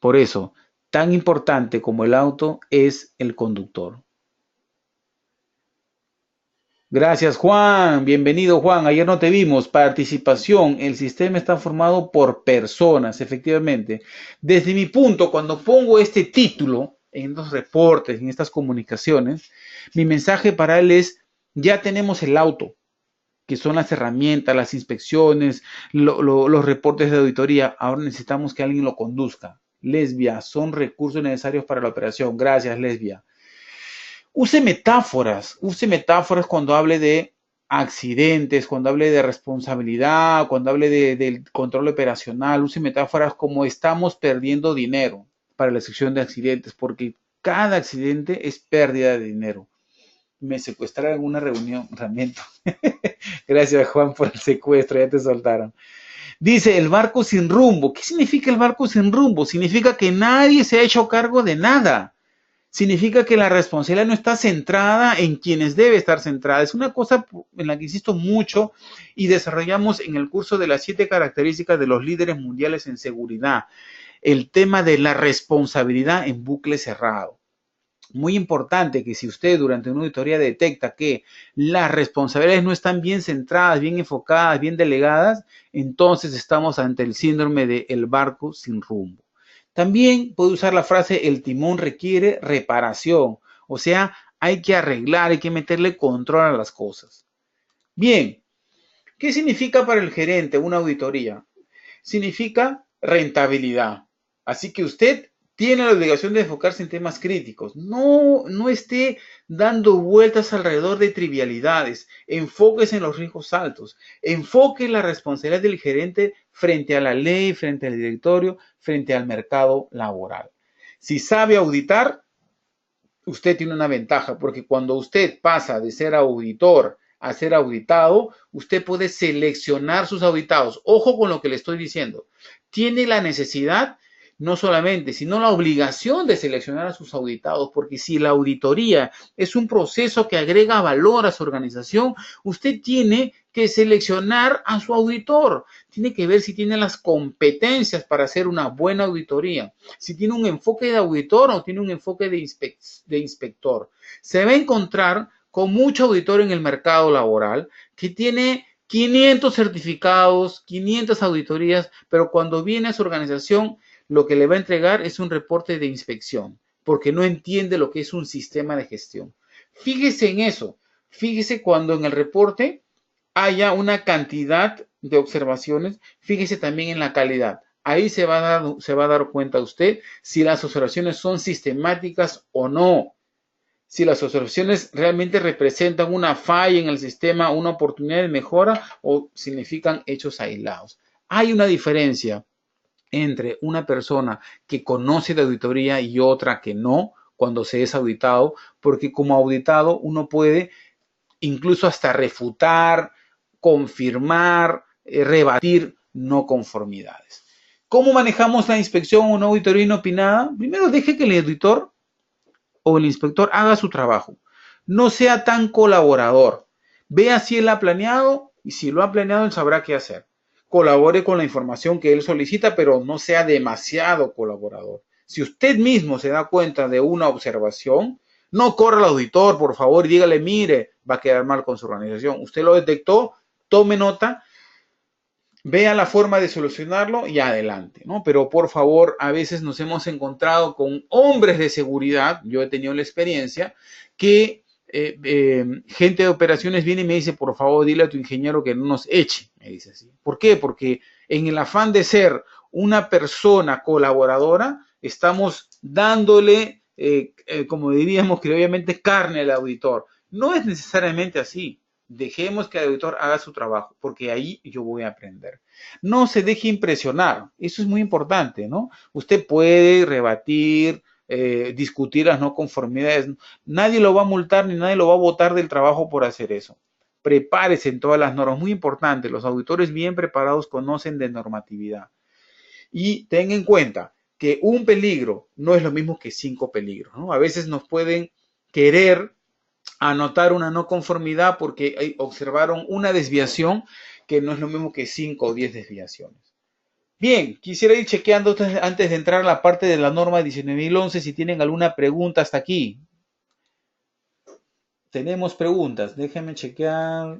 Por eso, tan importante como el auto es el conductor. Gracias, Juan. Bienvenido, Juan. Ayer no te vimos. Participación. El sistema está formado por personas, efectivamente. Desde mi punto, cuando pongo este título en los reportes, en estas comunicaciones, mi mensaje para él es: ya tenemos el auto, que son las herramientas, las inspecciones, los reportes de auditoría. Ahora necesitamos que alguien lo conduzca. Lesbia, son recursos necesarios para la operación. Gracias, Lesbia. Use metáforas cuando hable de accidentes, cuando hable de responsabilidad, cuando hable del control operacional. Use metáforas como: estamos perdiendo dinero para la sección de accidentes, porque cada accidente es pérdida de dinero. Me secuestraron en una reunión, realmente. Gracias, Juan, por el secuestro, ya te soltaron. Dice: el barco sin rumbo. ¿Qué significa el barco sin rumbo? Significa que nadie se ha hecho cargo de nada. significa que la responsabilidad no está centrada en quienes debe estar centrada. Es una cosa en la que insisto mucho y desarrollamos en el curso de las 7 características de los líderes mundiales en seguridad. El tema de la responsabilidad en bucle cerrado. Muy importante que si usted durante una auditoría detecta que las responsabilidades no están bien centradas, bien enfocadas, bien delegadas, entonces estamos ante el síndrome de el barco sin rumbo. También puede usar la frase el timón requiere reparación, o sea, hay que arreglar, hay que meterle control a las cosas. Bien, ¿qué significa para el gerente una auditoría? Significa rentabilidad. Así que usted tiene la obligación de enfocarse en temas críticos. No esté dando vueltas alrededor de trivialidades. Enfóquese en los riesgos altos. Enfoque la responsabilidad del gerente frente a la ley, frente al directorio, frente al mercado laboral. Si sabe auditar, usted tiene una ventaja, porque cuando usted pasa de ser auditor a ser auditado, usted puede seleccionar sus auditados. Ojo con lo que le estoy diciendo. Tiene la necesidad, no solamente, sino la obligación de seleccionar a sus auditados, porque si la auditoría es un proceso que agrega valor a su organización, usted tiene que seleccionar a su auditor. Tiene que ver si tiene las competencias para hacer una buena auditoría, si tiene un enfoque de auditor o tiene un enfoque de inspector. Se va a encontrar con mucho auditor en el mercado laboral que tiene 500 certificados, 500 auditorías, pero cuando viene a su organización, lo que le va a entregar es un reporte de inspección, porque no entiende lo que es un sistema de gestión. Fíjese en eso. Fíjese cuando en el reporte haya una cantidad de observaciones, fíjese también en la calidad. Ahí se va a dar cuenta usted si las observaciones son sistemáticas o no. Si las observaciones realmente representan una falla en el sistema, una oportunidad de mejora o significan hechos aislados. Hay una diferencia entre una persona que conoce de auditoría y otra que no, cuando se es auditado, porque como auditado uno puede incluso hasta refutar, confirmar, rebatir no conformidades. ¿Cómo manejamos la inspección o una auditoría inopinada? Primero, deje que el auditor o el inspector haga su trabajo. No sea tan colaborador. Vea si él ha planeado y si lo ha planeado, él sabrá qué hacer. Colabore con la información que él solicita, pero no sea demasiado colaborador. Si usted mismo se da cuenta de una observación, no corra al auditor, por favor, y dígale, mire, va a quedar mal con su organización. Usted lo detectó, tome nota, vea la forma de solucionarlo y adelante, ¿no? Pero por favor, a veces nos hemos encontrado con hombres de seguridad, yo he tenido la experiencia, que gente de operaciones viene y me dice, por favor, dile a tu ingeniero que no nos eche, me dice así. ¿Por qué? Porque en el afán de ser una persona colaboradora, estamos dándole, como diríamos criollamente, carne al auditor. No es necesariamente así. Dejemos que el auditor haga su trabajo, porque ahí yo voy a aprender. No se deje impresionar, eso es muy importante, ¿no? Usted puede rebatir, discutir las no conformidades. Nadie lo va a multar ni nadie lo va a botar del trabajo por hacer eso. Prepárese en todas las normas, muy importante. Los auditores bien preparados conocen de normatividad. Y ten en cuenta que un peligro no es lo mismo que 5 peligros, ¿no? A veces nos pueden querer anotar una no conformidad porque observaron una desviación que no es lo mismo que 5 o 10 desviaciones. Bien, quisiera ir chequeando antes de entrar a la parte de la norma 19.011 si tienen alguna pregunta hasta aquí. Tenemos preguntas, déjenme chequear.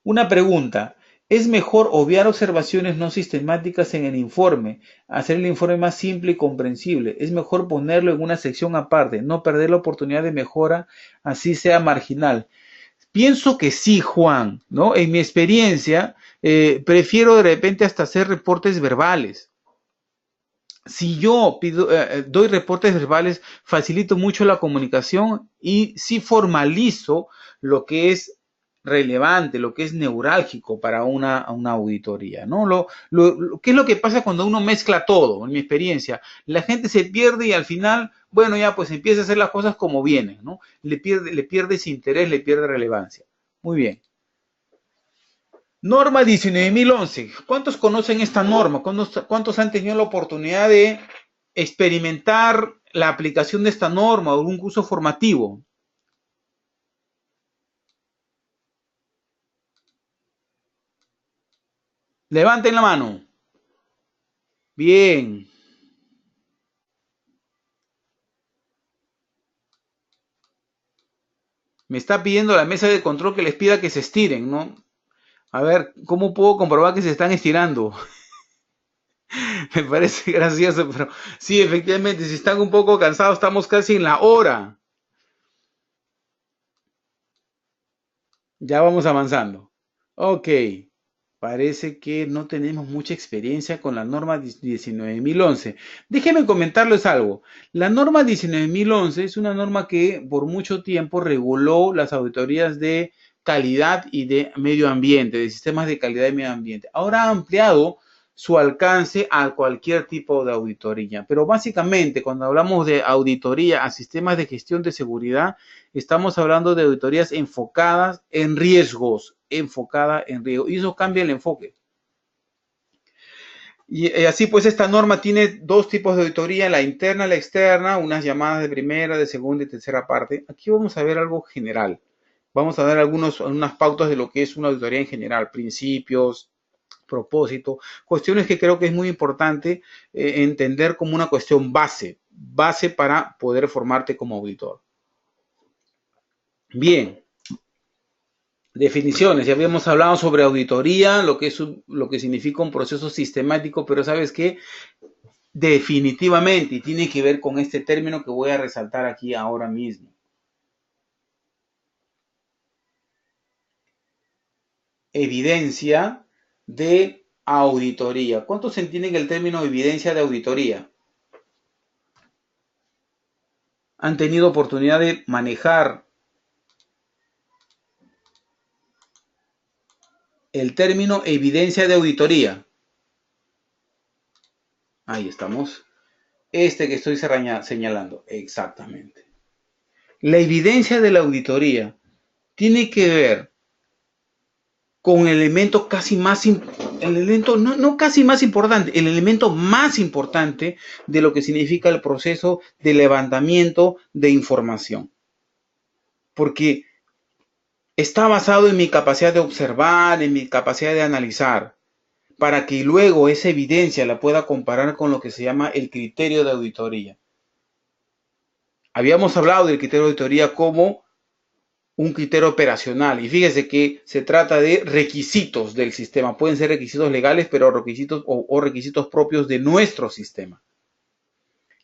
Una pregunta. ¿Es mejor obviar observaciones no sistemáticas en el informe, hacer el informe más simple y comprensible? ¿Es mejor ponerlo en una sección aparte, no perder la oportunidad de mejora, así sea marginal? Pienso que sí, Juan, ¿no? En mi experiencia, prefiero de repente hasta hacer reportes verbales. Si yo doy reportes verbales, facilito mucho la comunicación y sí formalizo lo que es relevante, lo que es neurálgico para una auditoría, ¿no? ¿Qué es lo que pasa cuando uno mezcla todo? En mi experiencia, la gente se pierde y al final, bueno, ya pues empieza a hacer las cosas como vienen, ¿no? Le pierde ese interés, le pierde relevancia. Muy bien. Norma 19.011. ¿Cuántos conocen esta norma? ¿Cuántos han tenido la oportunidad de experimentar la aplicación de esta norma o algún curso formativo? Levanten la mano. Bien. Me está pidiendo la mesa de control que les pida que se estiren, ¿no? A ver, ¿cómo puedo comprobar que se están estirando? Me parece gracioso, pero sí, efectivamente, si están un poco cansados, estamos casi en la hora. Ya vamos avanzando. Ok, parece que no tenemos mucha experiencia con la norma 19.011. Déjenme comentarles algo. La norma 19.011 es una norma que por mucho tiempo reguló las auditorías de calidad y de medio ambiente, de sistemas de calidad y medio ambiente. Ahora ha ampliado su alcance a cualquier tipo de auditoría. Pero básicamente, cuando hablamos de auditoría a sistemas de gestión de seguridad, estamos hablando de auditorías enfocadas en riesgos, y eso cambia el enfoque. Y así pues esta norma tiene dos tipos de auditoría, la interna y la externa, unas llamadas de primera, de segunda y tercera parte. Aquí vamos a ver algo general. Vamos a dar unas pautas de lo que es una auditoría en general, principios, propósito, cuestiones que creo que es muy importante entender como una cuestión base para poder formarte como auditor. Bien, definiciones. Ya habíamos hablado sobre auditoría, lo que significa un proceso sistemático, pero ¿sabes qué? Definitivamente, y tiene que ver con este término que voy a resaltar aquí ahora mismo. Evidencia de auditoría. ¿Cuántos entienden el término evidencia de auditoría? ¿Han tenido oportunidad de manejar el término evidencia de auditoría? Ahí estamos. Este que estoy señalando. Exactamente. La evidencia de la auditoría tiene que ver con el elemento casi más, el elemento no casi más importante, el elemento más importante de lo que significa el proceso de levantamiento de información. Porque está basado en mi capacidad de observar, en mi capacidad de analizar, para que luego esa evidencia la pueda comparar con lo que se llama el criterio de auditoría. Habíamos hablado del criterio de auditoría como un criterio operacional y fíjese que se trata de requisitos del sistema. Pueden ser requisitos legales, pero requisitos o requisitos propios de nuestro sistema.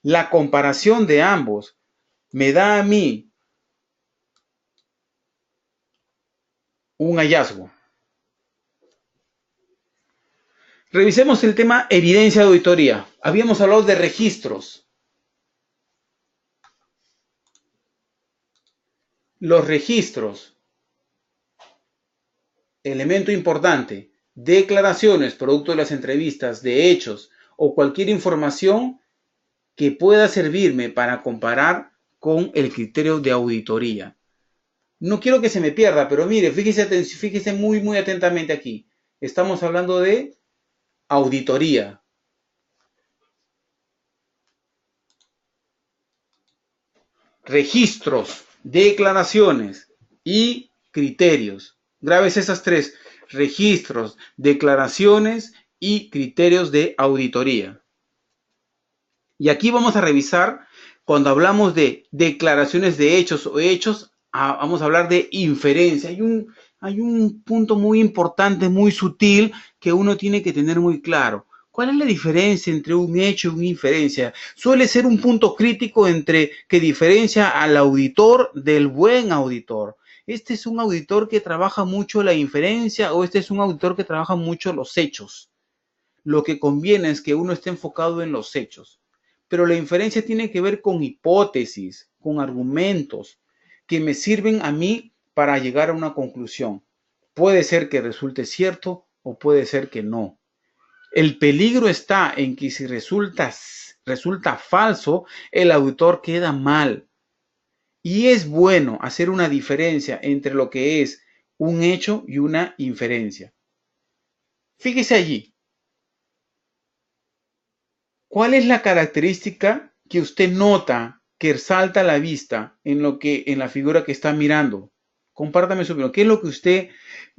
La comparación de ambos me da a mí un hallazgo. Revisemos el tema evidencia de auditoría. Habíamos hablado de registros. Los registros, elemento importante, declaraciones, producto de las entrevistas, de hechos o cualquier información que pueda servirme para comparar con el criterio de auditoría. No quiero que se me pierda, pero mire, fíjese muy atentamente aquí. Estamos hablando de auditoría. Registros, declaraciones y criterios. Grabes esas tres: registros, declaraciones y criterios de auditoría. Y aquí vamos a revisar, cuando hablamos de declaraciones de hechos o hechos, vamos a hablar de inferencia. Hay un punto muy importante, muy sutil, que uno tiene que tener muy claro. ¿Cuál es la diferencia entre un hecho y una inferencia? Suele ser un punto crítico entre que diferencia al auditor del buen auditor. ¿Este es un auditor que trabaja mucho la inferencia o este es un auditor que trabaja mucho los hechos? Lo que conviene es que uno esté enfocado en los hechos. Pero la inferencia tiene que ver con hipótesis, con argumentos que me sirven a mí para llegar a una conclusión. Puede ser que resulte cierto o puede ser que no. El peligro está en que si resulta falso, el auditor queda mal. Y es bueno hacer una diferencia entre lo que es un hecho y una inferencia. Fíjese allí. ¿Cuál es la característica que usted nota que salta a la vista en la figura que está mirando? Compártame su opinión. ¿Qué es lo que usted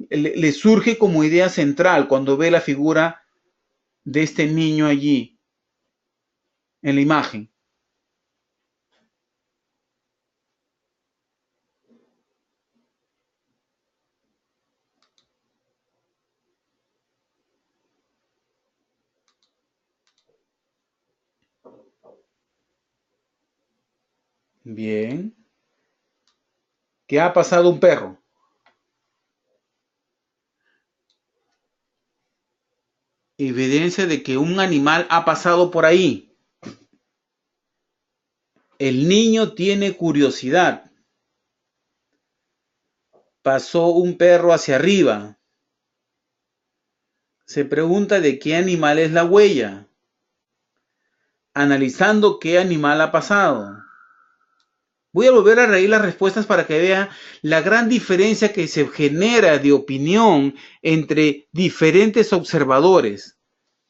le surge como idea central cuando ve la figura de este niño allí en la imagen? Bien. ¿Qué ha pasado un perro? Evidencia de que un animal ha pasado por ahí. El niño tiene curiosidad. Pasó un perro hacia arriba. Se pregunta de qué animal es la huella. Analizando qué animal ha pasado. Voy a volver a reír las respuestas para que vea la gran diferencia que se genera de opinión entre diferentes observadores.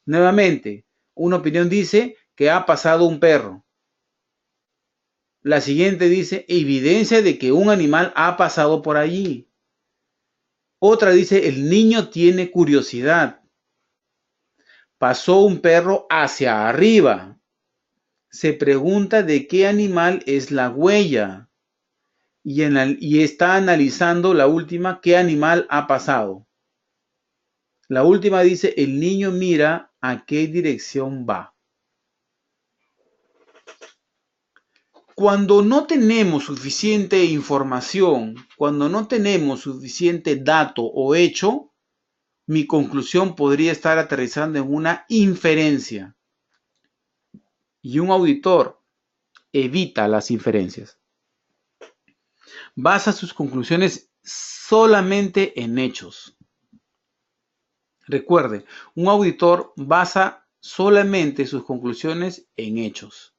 Nuevamente, una opinión dice que ha pasado un perro. La siguiente dice evidencia de que un animal ha pasado por allí. Otra dice el niño tiene curiosidad. Pasó un perro hacia arriba. Se pregunta de qué animal es la huella. Y está analizando la última, qué animal ha pasado. La última dice, el niño mira a qué dirección va. Cuando no tenemos suficiente información, cuando no tenemos suficiente dato o hecho, mi conclusión podría estar aterrizando en una inferencia. Y un auditor evita las inferencias. Basa sus conclusiones solamente en hechos. Recuerde, un auditor basa solamente sus conclusiones en hechos.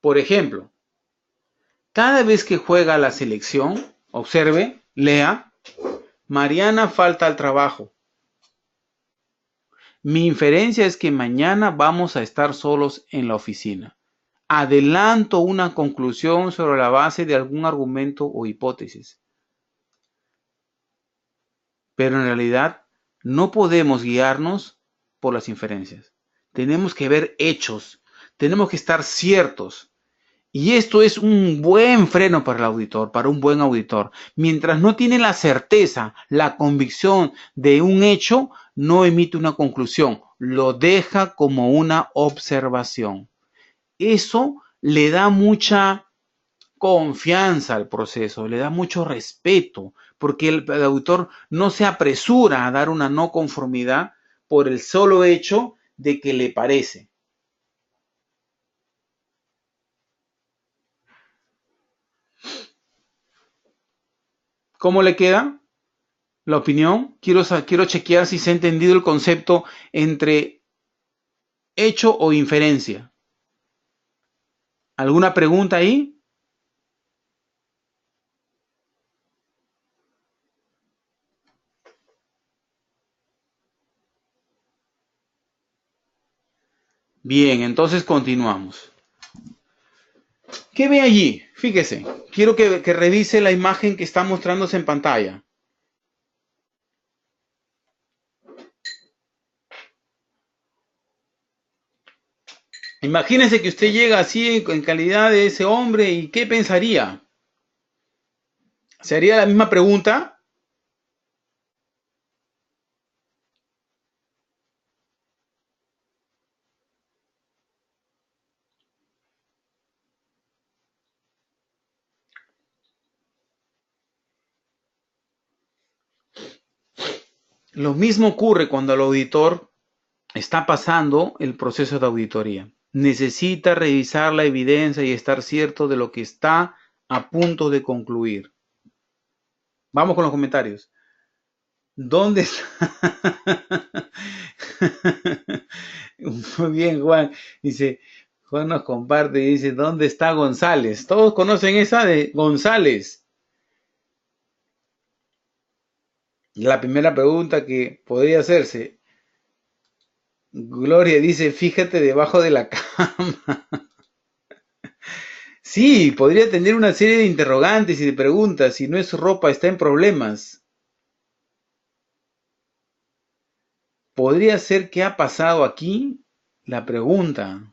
Por ejemplo, cada vez que juega la selección, observe, lea, Mariana falta al trabajo. Mi inferencia es que mañana vamos a estar solos en la oficina. Adelanto una conclusión sobre la base de algún argumento o hipótesis. Pero en realidad no podemos guiarnos por las inferencias. Tenemos que ver hechos, tenemos que estar ciertos. Y esto es un buen freno para el auditor, para un buen auditor. Mientras no tiene la certeza, la convicción de un hecho, no emite una conclusión, lo deja como una observación. Eso le da mucha confianza al proceso, le da mucho respeto, porque el auditor no se apresura a dar una no conformidad por el solo hecho de que le parece. ¿Cómo le queda la opinión? Quiero chequear si se ha entendido el concepto entre hecho o inferencia. ¿Alguna pregunta ahí? Bien, entonces continuamos. ¿Qué ve allí? Fíjese, quiero que revise la imagen que está mostrándose en pantalla. Imagínese que usted llega así en calidad de ese hombre y ¿qué pensaría? ¿Se haría la misma pregunta? Lo mismo ocurre cuando el auditor está pasando el proceso de auditoría. Necesita revisar la evidencia y estar cierto de lo que está a punto de concluir. Vamos con los comentarios. ¿Dónde está? Muy bien, Juan. Dice, Juan nos comparte y dice, ¿dónde está González? Todos conocen esa de González. La primera pregunta que podría hacerse, Gloria dice, fíjate debajo de la cama. Sí, podría tener una serie de interrogantes y de preguntas. Si no es su ropa, está en problemas. ¿Podría ser qué ha pasado aquí? La pregunta.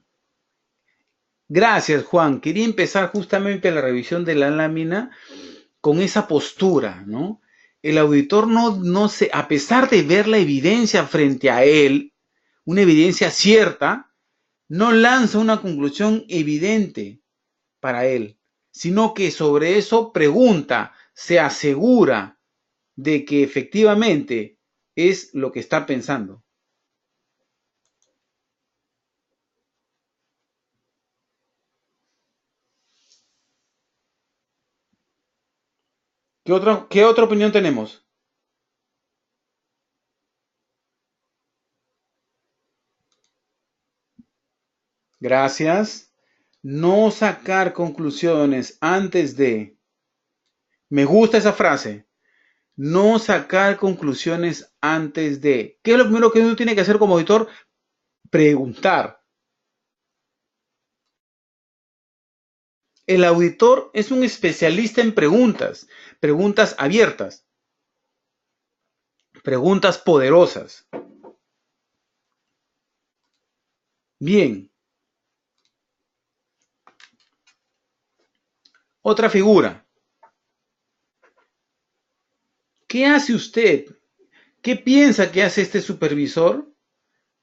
Gracias, Juan. Quería empezar justamente la revisión de la lámina con esa postura, ¿no? El auditor no se, a pesar de ver la evidencia frente a él, una evidencia cierta, no lanza una conclusión evidente para él, sino que sobre eso pregunta, se asegura de que efectivamente es lo que está pensando. Qué otra opinión tenemos? Gracias. No sacar conclusiones antes de... Me gusta esa frase. No sacar conclusiones antes de... ¿Qué es lo primero que uno tiene que hacer como auditor? Preguntar. El auditor es un especialista en preguntas, preguntas abiertas, preguntas poderosas. Bien, otra figura. ¿Qué hace usted? ¿Qué piensa que hace este supervisor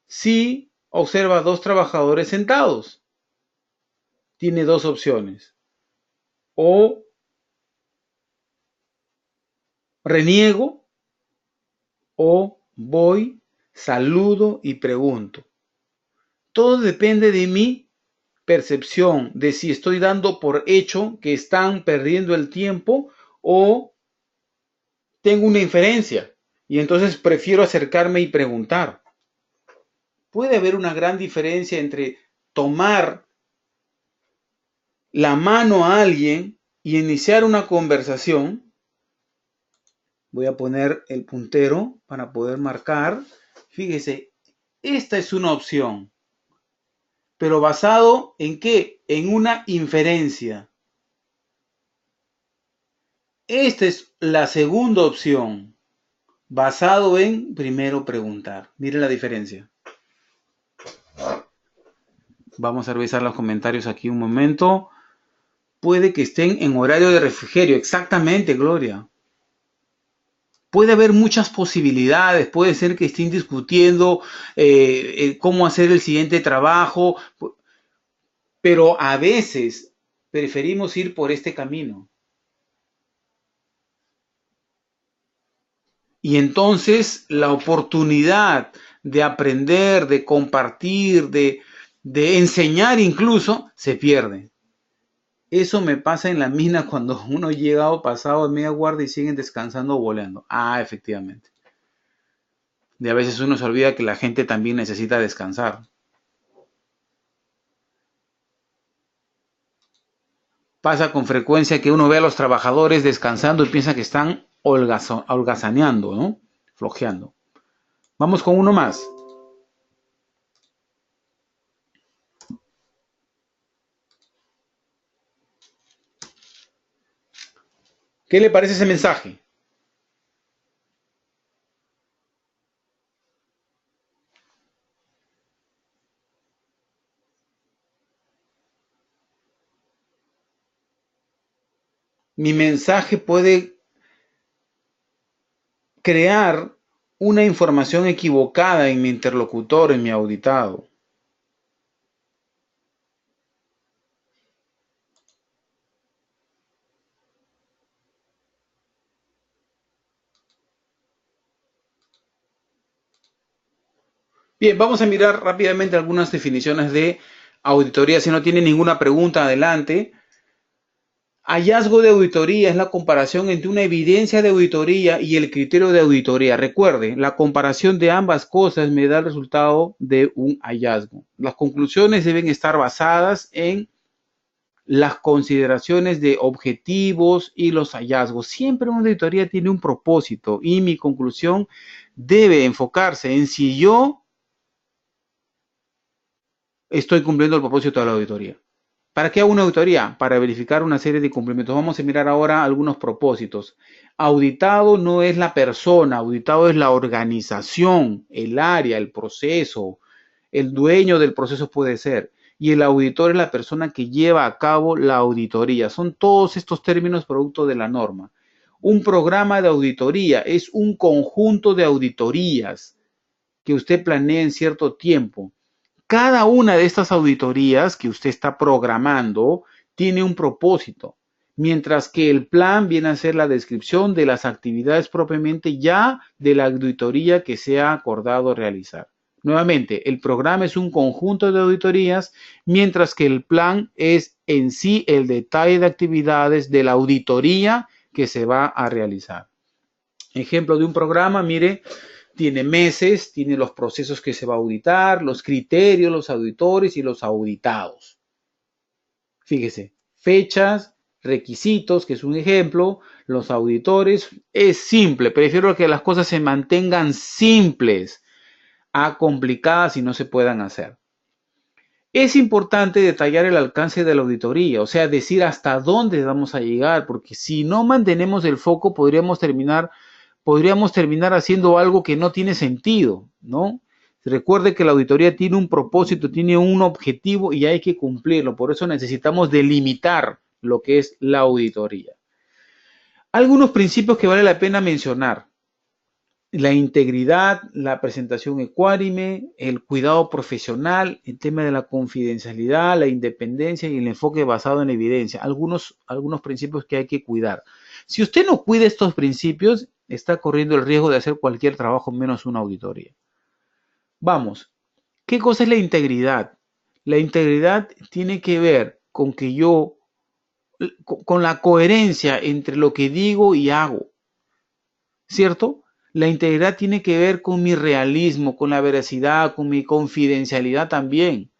si observa a dos trabajadores sentados? Tiene dos opciones. O reniego o voy, saludo y pregunto. Todo depende de mi percepción, de si estoy dando por hecho que están perdiendo el tiempo o tengo una inferencia y entonces prefiero acercarme y preguntar. Puede haber una gran diferencia entre tomar la mano a alguien y iniciar una conversación. Voy a poner el puntero para poder marcar. Fíjese, esta es una opción, pero basado en qué? En una inferencia. Esta es la segunda opción, basado en primero preguntar. Miren la diferencia. Vamos a revisar los comentarios aquí un momento. Puede que estén en horario de refrigerio. Exactamente, Gloria. Puede haber muchas posibilidades. Puede ser que estén discutiendo cómo hacer el siguiente trabajo. Pero a veces preferimos ir por este camino. Y entonces la oportunidad de aprender, de compartir, de enseñar incluso, se pierde. Eso me pasa en la mina cuando uno llega o pasado a media guardia y siguen descansando o volando. Ah, efectivamente. Y a veces uno se olvida que la gente también necesita descansar. Pasa con frecuencia que uno ve a los trabajadores descansando y piensa que están holgazaneando, ¿no? Flojeando. Vamos con uno más. ¿Qué le parece ese mensaje? Mi mensaje puede crear una información equivocada en mi interlocutor, en mi auditado. Bien, vamos a mirar rápidamente algunas definiciones de auditoría. Si no tiene ninguna pregunta, adelante. Hallazgo de auditoría es la comparación entre una evidencia de auditoría y el criterio de auditoría. Recuerde, la comparación de ambas cosas me da el resultado de un hallazgo. Las conclusiones deben estar basadas en las consideraciones de objetivos y los hallazgos. Siempre una auditoría tiene un propósito y mi conclusión debe enfocarse en si yo estoy cumpliendo el propósito de la auditoría. ¿Para qué hago una auditoría? Para verificar una serie de cumplimientos. Vamos a mirar ahora algunos propósitos. Auditado no es la persona, auditado es la organización, el área, el proceso, el dueño del proceso puede ser. Y el auditor es la persona que lleva a cabo la auditoría. Son todos estos términos producto de la norma. Un programa de auditoría es un conjunto de auditorías que usted planea en cierto tiempo. Cada una de estas auditorías que usted está programando tiene un propósito, mientras que el plan viene a ser la descripción de las actividades propiamente ya de la auditoría que se ha acordado realizar. Nuevamente, el programa es un conjunto de auditorías, mientras que el plan es en sí el detalle de actividades de la auditoría que se va a realizar. Ejemplo de un programa, mire, tiene meses, tiene los procesos que se va a auditar, los criterios, los auditores y los auditados. Fíjese, fechas, requisitos, que es un ejemplo, los auditores, es simple, prefiero que las cosas se mantengan simples a complicadas y no se puedan hacer. Es importante detallar el alcance de la auditoría, o sea, decir hasta dónde vamos a llegar, porque si no mantenemos el foco podríamos terminar haciendo algo que no tiene sentido, ¿no? Recuerde que la auditoría tiene un propósito, tiene un objetivo y hay que cumplirlo. Por eso necesitamos delimitar lo que es la auditoría. Algunos principios que vale la pena mencionar. La integridad, la presentación ecuánime, el cuidado profesional, el tema de la confidencialidad, la independencia y el enfoque basado en evidencia. Algunos principios que hay que cuidar. Si usted no cuida estos principios, está corriendo el riesgo de hacer cualquier trabajo menos una auditoría. Vamos, ¿qué cosa es la integridad? La integridad tiene que ver con que con la coherencia entre lo que digo y hago, ¿cierto? La integridad tiene que ver con mi realismo, con la veracidad, con mi confidencialidad también,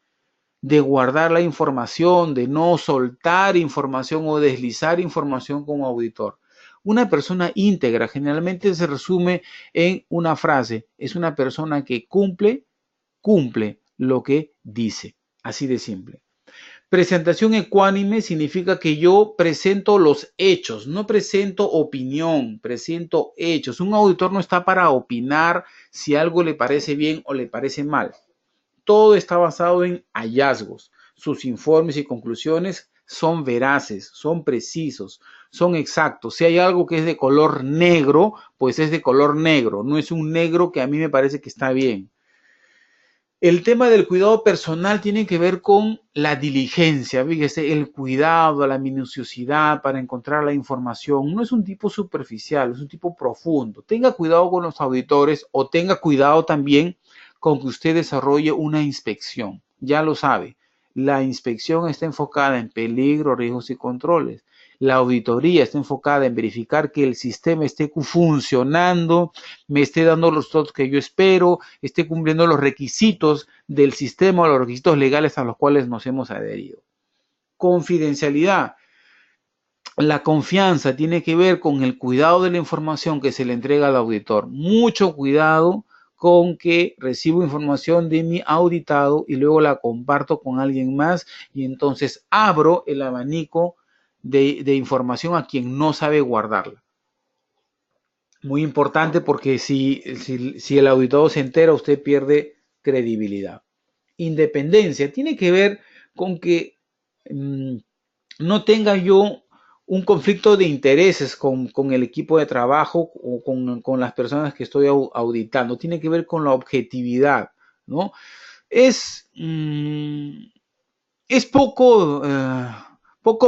de guardar la información, de no soltar información o deslizar información como auditor. Una persona íntegra generalmente se resume en una frase, es una persona que cumple lo que dice, así de simple. Presentación ecuánime significa que yo presento los hechos, no presento opinión, presento hechos. Un auditor no está para opinar si algo le parece bien o le parece mal. Todo está basado en hallazgos. Sus informes y conclusiones son veraces, son precisos, son exactos. Si hay algo que es de color negro, pues es de color negro. No es un negro que a mí me parece que está bien. El tema del cuidado personal tiene que ver con la diligencia, fíjese, el cuidado, la minuciosidad para encontrar la información. No es un tipo superficial, es un tipo profundo. Tenga cuidado con los auditores o tenga cuidado también con que usted desarrolle una inspección. Ya lo sabe, la inspección está enfocada en peligro, riesgos y controles. La auditoría está enfocada en verificar que el sistema esté funcionando, me esté dando los resultados que yo espero, esté cumpliendo los requisitos del sistema o los requisitos legales a los cuales nos hemos adherido. Confidencialidad. La confianza tiene que ver con el cuidado de la información que se le entrega al auditor. Mucho cuidado con que recibo información de mi auditado y luego la comparto con alguien más y entonces abro el abanico de información a quien no sabe guardarla. Muy importante porque si el auditado se entera, usted pierde credibilidad. Independencia tiene que ver con que no tenga yo un conflicto de intereses con el equipo de trabajo o con las personas que estoy auditando. Tiene que ver con la objetividad, ¿no? Es poco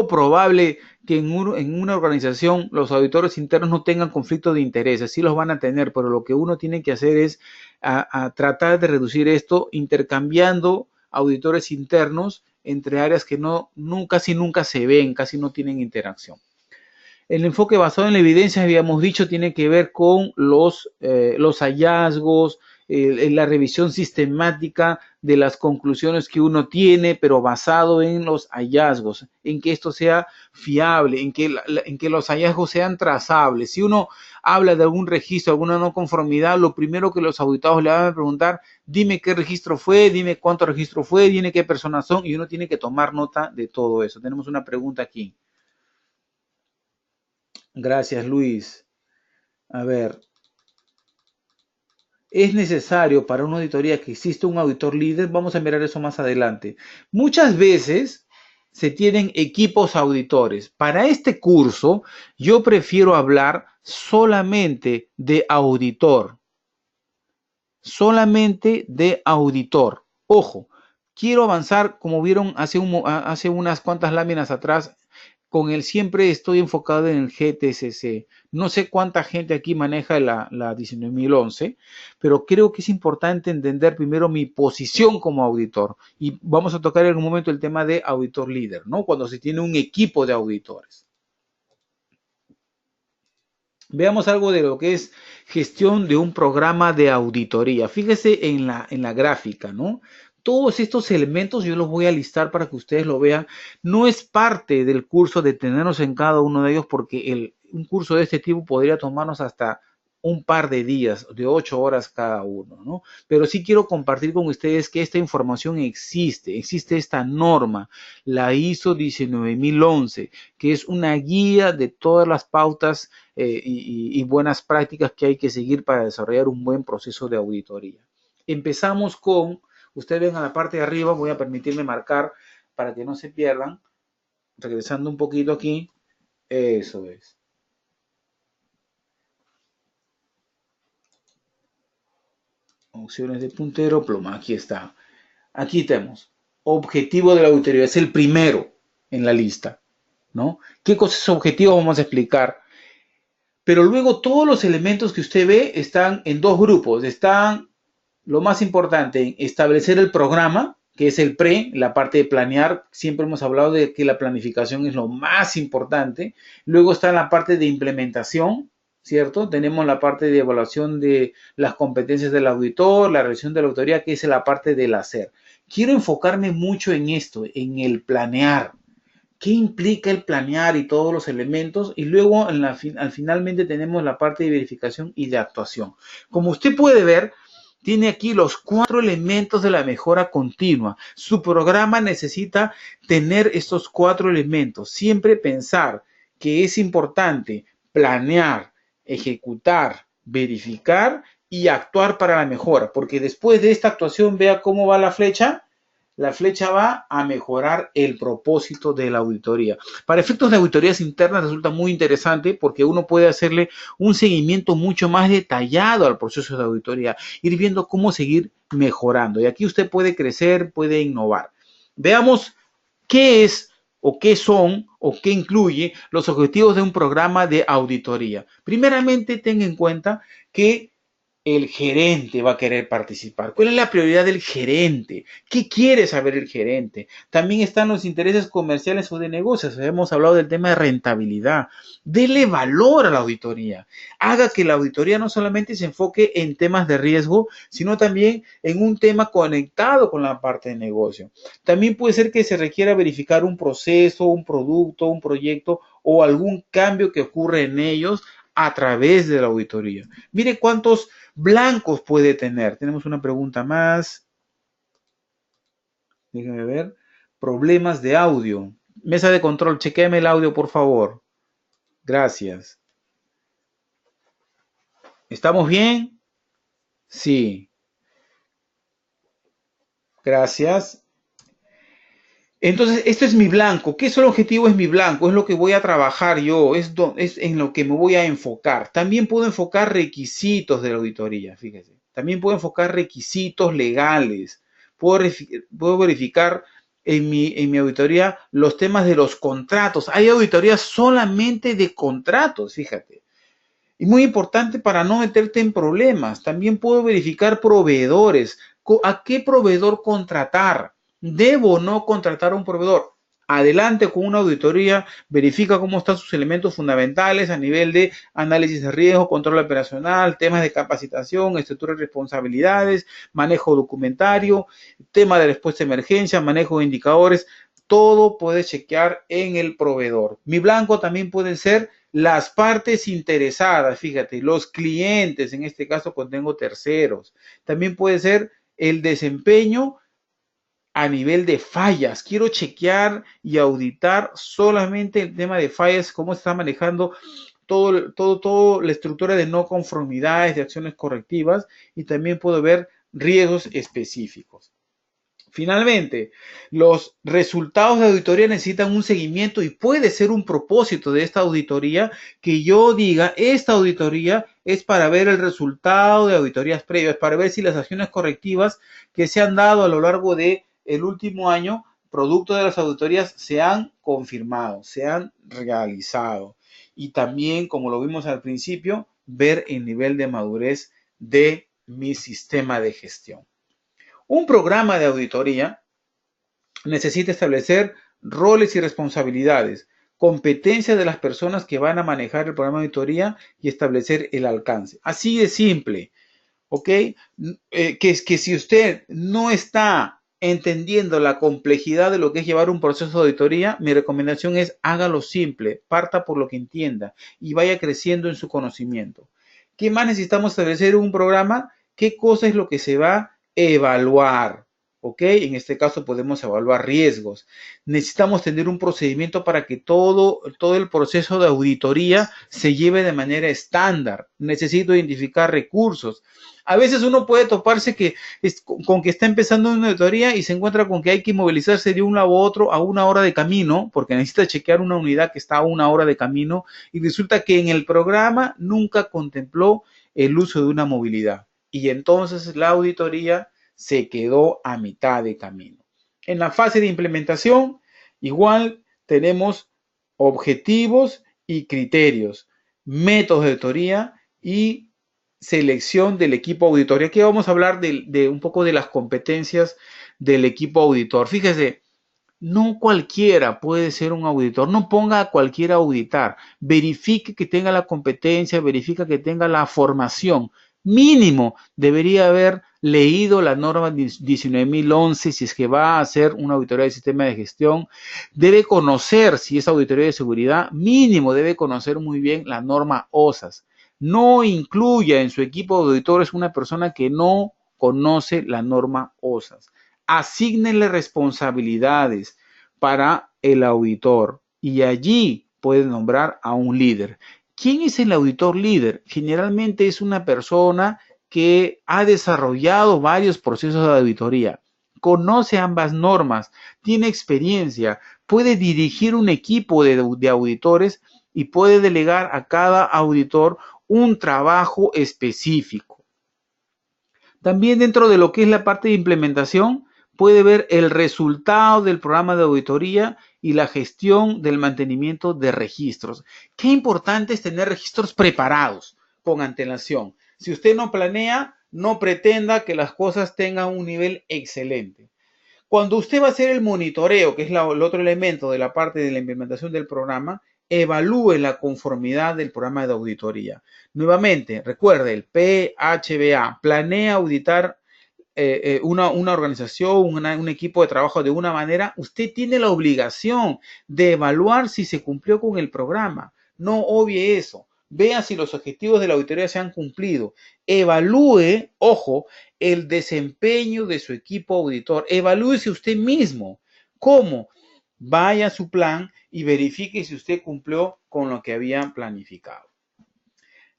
probable que en una organización los auditores internos no tengan conflicto de intereses, sí los van a tener, pero lo que uno tiene que hacer es a tratar de reducir esto intercambiando auditores internos entre áreas que casi nunca se ven, casi no tienen interacción. El enfoque basado en la evidencia, habíamos dicho, tiene que ver con los hallazgos, la revisión sistemática de las conclusiones que uno tiene, pero basado en los hallazgos, en que esto sea fiable, en que los hallazgos sean trazables. Si uno habla de algún registro, alguna no conformidad, lo primero que los auditados le van a preguntar, dime qué registro fue, dime cuánto registro fue, dime qué personas son, y uno tiene que tomar nota de todo eso. Tenemos una pregunta aquí. Gracias, Luis. A ver, ¿es necesario para una auditoría que exista un auditor líder? Vamos a mirar eso más adelante. Muchas veces se tienen equipos auditores. Para este curso, yo prefiero hablar solamente de auditor. Solamente de auditor. Ojo, quiero avanzar, como vieron hace unas cuantas láminas atrás, con el siempre estoy enfocado en el GTCC. No sé cuánta gente aquí maneja la 19011, pero creo que es importante entender primero mi posición como auditor. Y vamos a tocar en algún momento el tema de auditor líder, ¿no? Cuando se tiene un equipo de auditores. Veamos algo de lo que es gestión de un programa de auditoría. Fíjese en la gráfica, ¿no? Todos estos elementos yo los voy a listar para que ustedes lo vean. No es parte del curso de tenernos en cada uno de ellos porque un curso de este tipo podría tomarnos hasta un par de días, de 8 horas cada uno, ¿no? Pero sí quiero compartir con ustedes que esta información existe esta norma, la ISO 19011, que es una guía de todas las pautas y buenas prácticas que hay que seguir para desarrollar un buen proceso de auditoría. Empezamos con, ustedes ven a la parte de arriba, voy a permitirme marcar para que no se pierdan, regresando un poquito aquí, eso es. Opciones de puntero, pluma, aquí está. Aquí tenemos, objetivo de la auditoría, es el primero en la lista, ¿no? ¿Qué cosa es objetivo? Vamos a explicar. Pero luego todos los elementos que usted ve están en dos grupos. Están, lo más importante, establecer el programa, que es el pre, la parte de planear. Siempre hemos hablado de que la planificación es lo más importante. Luego está la parte de implementación, ¿cierto? Tenemos la parte de evaluación de las competencias del auditor, la revisión de la auditoría, que es la parte del hacer. Quiero enfocarme mucho en esto, en el planear. ¿Qué implica el planear y todos los elementos? Y luego finalmente tenemos la parte de verificación y de actuación. Como usted puede ver, tiene aquí los 4 elementos de la mejora continua. Su programa necesita tener estos 4 elementos. Siempre pensar que es importante planear, ejecutar, verificar y actuar para la mejora. Porque después de esta actuación, vea cómo va la flecha. La flecha va a mejorar el propósito de la auditoría. Para efectos de auditorías internas resulta muy interesante porque uno puede hacerle un seguimiento mucho más detallado al proceso de auditoría, ir viendo cómo seguir mejorando. Y aquí usted puede crecer, puede innovar. Veamos qué es o qué son o qué incluye los objetivos de un programa de auditoría. Primeramente, tenga en cuenta que el gerente va a querer participar. ¿Cuál es la prioridad del gerente? ¿Qué quiere saber el gerente? También están los intereses comerciales o de negocios. Hemos hablado del tema de rentabilidad. Dele valor a la auditoría. Haga que la auditoría no solamente se enfoque en temas de riesgo, sino también en un tema conectado con la parte de negocio. También puede ser que se requiera verificar un proceso, un producto, un proyecto o algún cambio que ocurre en ellos a través de la auditoría. Mire cuántos blancos puede tener. Tenemos una pregunta más. Déjenme ver. Problemas de audio. Mesa de control, chequéame el audio, por favor. Gracias. ¿Estamos bien? Sí. Gracias. Entonces, esto es mi blanco. ¿Qué es el objetivo? Es mi blanco. Es lo que voy a trabajar yo. Es en lo que me voy a enfocar. También puedo enfocar requisitos de la auditoría. Fíjese. También puedo enfocar requisitos legales. Puedo verificar en mi auditoría los temas de los contratos. Hay auditorías solamente de contratos, fíjate. Y muy importante para no meterte en problemas. También puedo verificar proveedores. ¿A qué proveedor contratar? ¿Debo o no contratar a un proveedor? Adelante con una auditoría, verifica cómo están sus elementos fundamentales a nivel de análisis de riesgo, control operacional, temas de capacitación, estructura de responsabilidades, manejo documentario, tema de respuesta a emergencia, manejo de indicadores, todo puede chequear en el proveedor. Mi blanco también pueden ser las partes interesadas, fíjate, los clientes, en este caso contengo terceros. También puede ser el desempeño a nivel de fallas. Quiero chequear y auditar solamente el tema de fallas, cómo se está manejando todo la estructura de no conformidades, de acciones correctivas, y también puedo ver riesgos específicos. Finalmente, los resultados de auditoría necesitan un seguimiento y puede ser un propósito de esta auditoría que yo diga, esta auditoría es para ver el resultado de auditorías previas, para ver si las acciones correctivas que se han dado a lo largo del último año, producto de las auditorías, se han confirmado, se han realizado. Y también, como lo vimos al principio, ver el nivel de madurez de mi sistema de gestión. Un programa de auditoría necesita establecer roles y responsabilidades, competencias de las personas que van a manejar el programa de auditoría y establecer el alcance. Así de simple, ¿ok? Que si usted no está entendiendo la complejidad de lo que es llevar un proceso de auditoría, mi recomendación es hágalo simple, parta por lo que entienda y vaya creciendo en su conocimiento. ¿Qué más necesitamos establecer un programa? ¿Qué cosa es lo que se va a evaluar? ¿Ok? En este caso podemos evaluar riesgos. Necesitamos tener un procedimiento para que todo el proceso de auditoría se lleve de manera estándar. Necesito identificar recursos. A veces uno puede toparse con que está empezando una auditoría y se encuentra con que hay que movilizarse de un lado a otro a 1 hora de camino, porque necesita chequear una unidad que está a 1 hora de camino, y resulta que en el programa nunca contempló el uso de una movilidad. Y entonces la auditoría se quedó a mitad de camino. En la fase de implementación, igual tenemos objetivos y criterios, métodos de auditoría y selección del equipo auditor. Aquí vamos a hablar de un poco de las competencias del equipo auditor. Fíjese, no cualquiera puede ser un auditor, no ponga a cualquiera a auditar, verifique que tenga la competencia, verifica que tenga la formación. Mínimo debería haber leído la norma 19.011 si es que va a hacer una auditoría del sistema de gestión. Debe conocer, si es auditoría de seguridad, mínimo debe conocer muy bien la norma OSAS. No incluya en su equipo de auditores una persona que no conoce la norma OSAS. Asígnenle responsabilidades para el auditor y allí pueden nombrar a un líder. ¿Quién es el auditor líder? Generalmente es una persona que ha desarrollado varios procesos de auditoría, conoce ambas normas, tiene experiencia, puede dirigir un equipo de auditores y puede delegar a cada auditor un trabajo específico. También dentro de lo que es la parte de implementación, puede ver el resultado del programa de auditoría y la gestión del mantenimiento de registros. Qué importante es tener registros preparados con antelación. Si usted no planea, no pretenda que las cosas tengan un nivel excelente. Cuando usted va a hacer el monitoreo, que es el otro elemento de la parte de la implementación del programa, evalúe la conformidad del programa de auditoría. Nuevamente, recuerde el PHBA, planea auditar una organización, un equipo de trabajo de una manera. Usted tiene la obligación de evaluar si se cumplió con el programa. No obvie eso. Vea si los objetivos de la auditoría se han cumplido. Evalúe, ojo, el desempeño de su equipo auditor. Evalúese usted mismo. ¿Cómo? Vaya a su plan y verifique si usted cumplió con lo que habían planificado.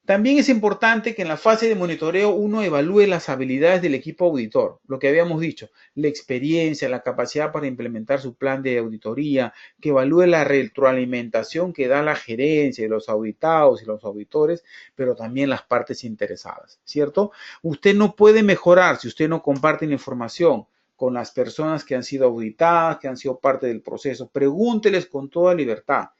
También es importante que en la fase de monitoreo uno evalúe las habilidades del equipo auditor, lo que habíamos dicho, la experiencia, la capacidad para implementar su plan de auditoría, que evalúe la retroalimentación que da la gerencia de los auditados y los auditores, pero también las partes interesadas, ¿cierto? Usted no puede mejorar si usted no comparte la información con las personas que han sido auditadas, que han sido parte del proceso. Pregúnteles con toda libertad.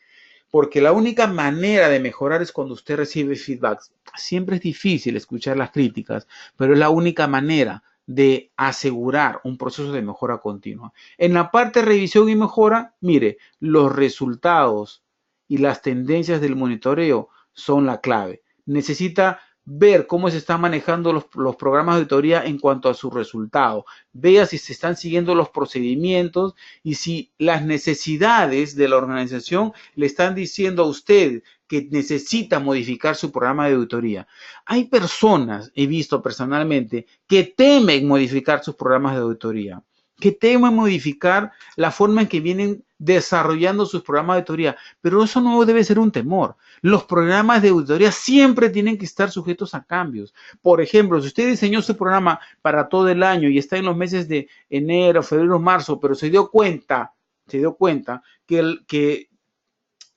Porque la única manera de mejorar es cuando usted recibe feedbacks. Siempre es difícil escuchar las críticas, pero es la única manera de asegurar un proceso de mejora continua. En la parte de revisión y mejora, mire, los resultados y las tendencias del monitoreo son la clave. Necesita ver cómo se están manejando los programas de auditoría en cuanto a sus resultados. Vea si se están siguiendo los procedimientos y si las necesidades de la organización le están diciendo a usted que necesita modificar su programa de auditoría. Hay personas, he visto personalmente, que temen modificar sus programas de auditoría, que temen modificar la forma en que vienen desarrollando sus programas de auditoría, pero eso no debe ser un temor. Los programas de auditoría siempre tienen que estar sujetos a cambios. Por ejemplo, si usted diseñó su programa para todo el año y está en los meses de enero, febrero, marzo, pero se dio cuenta que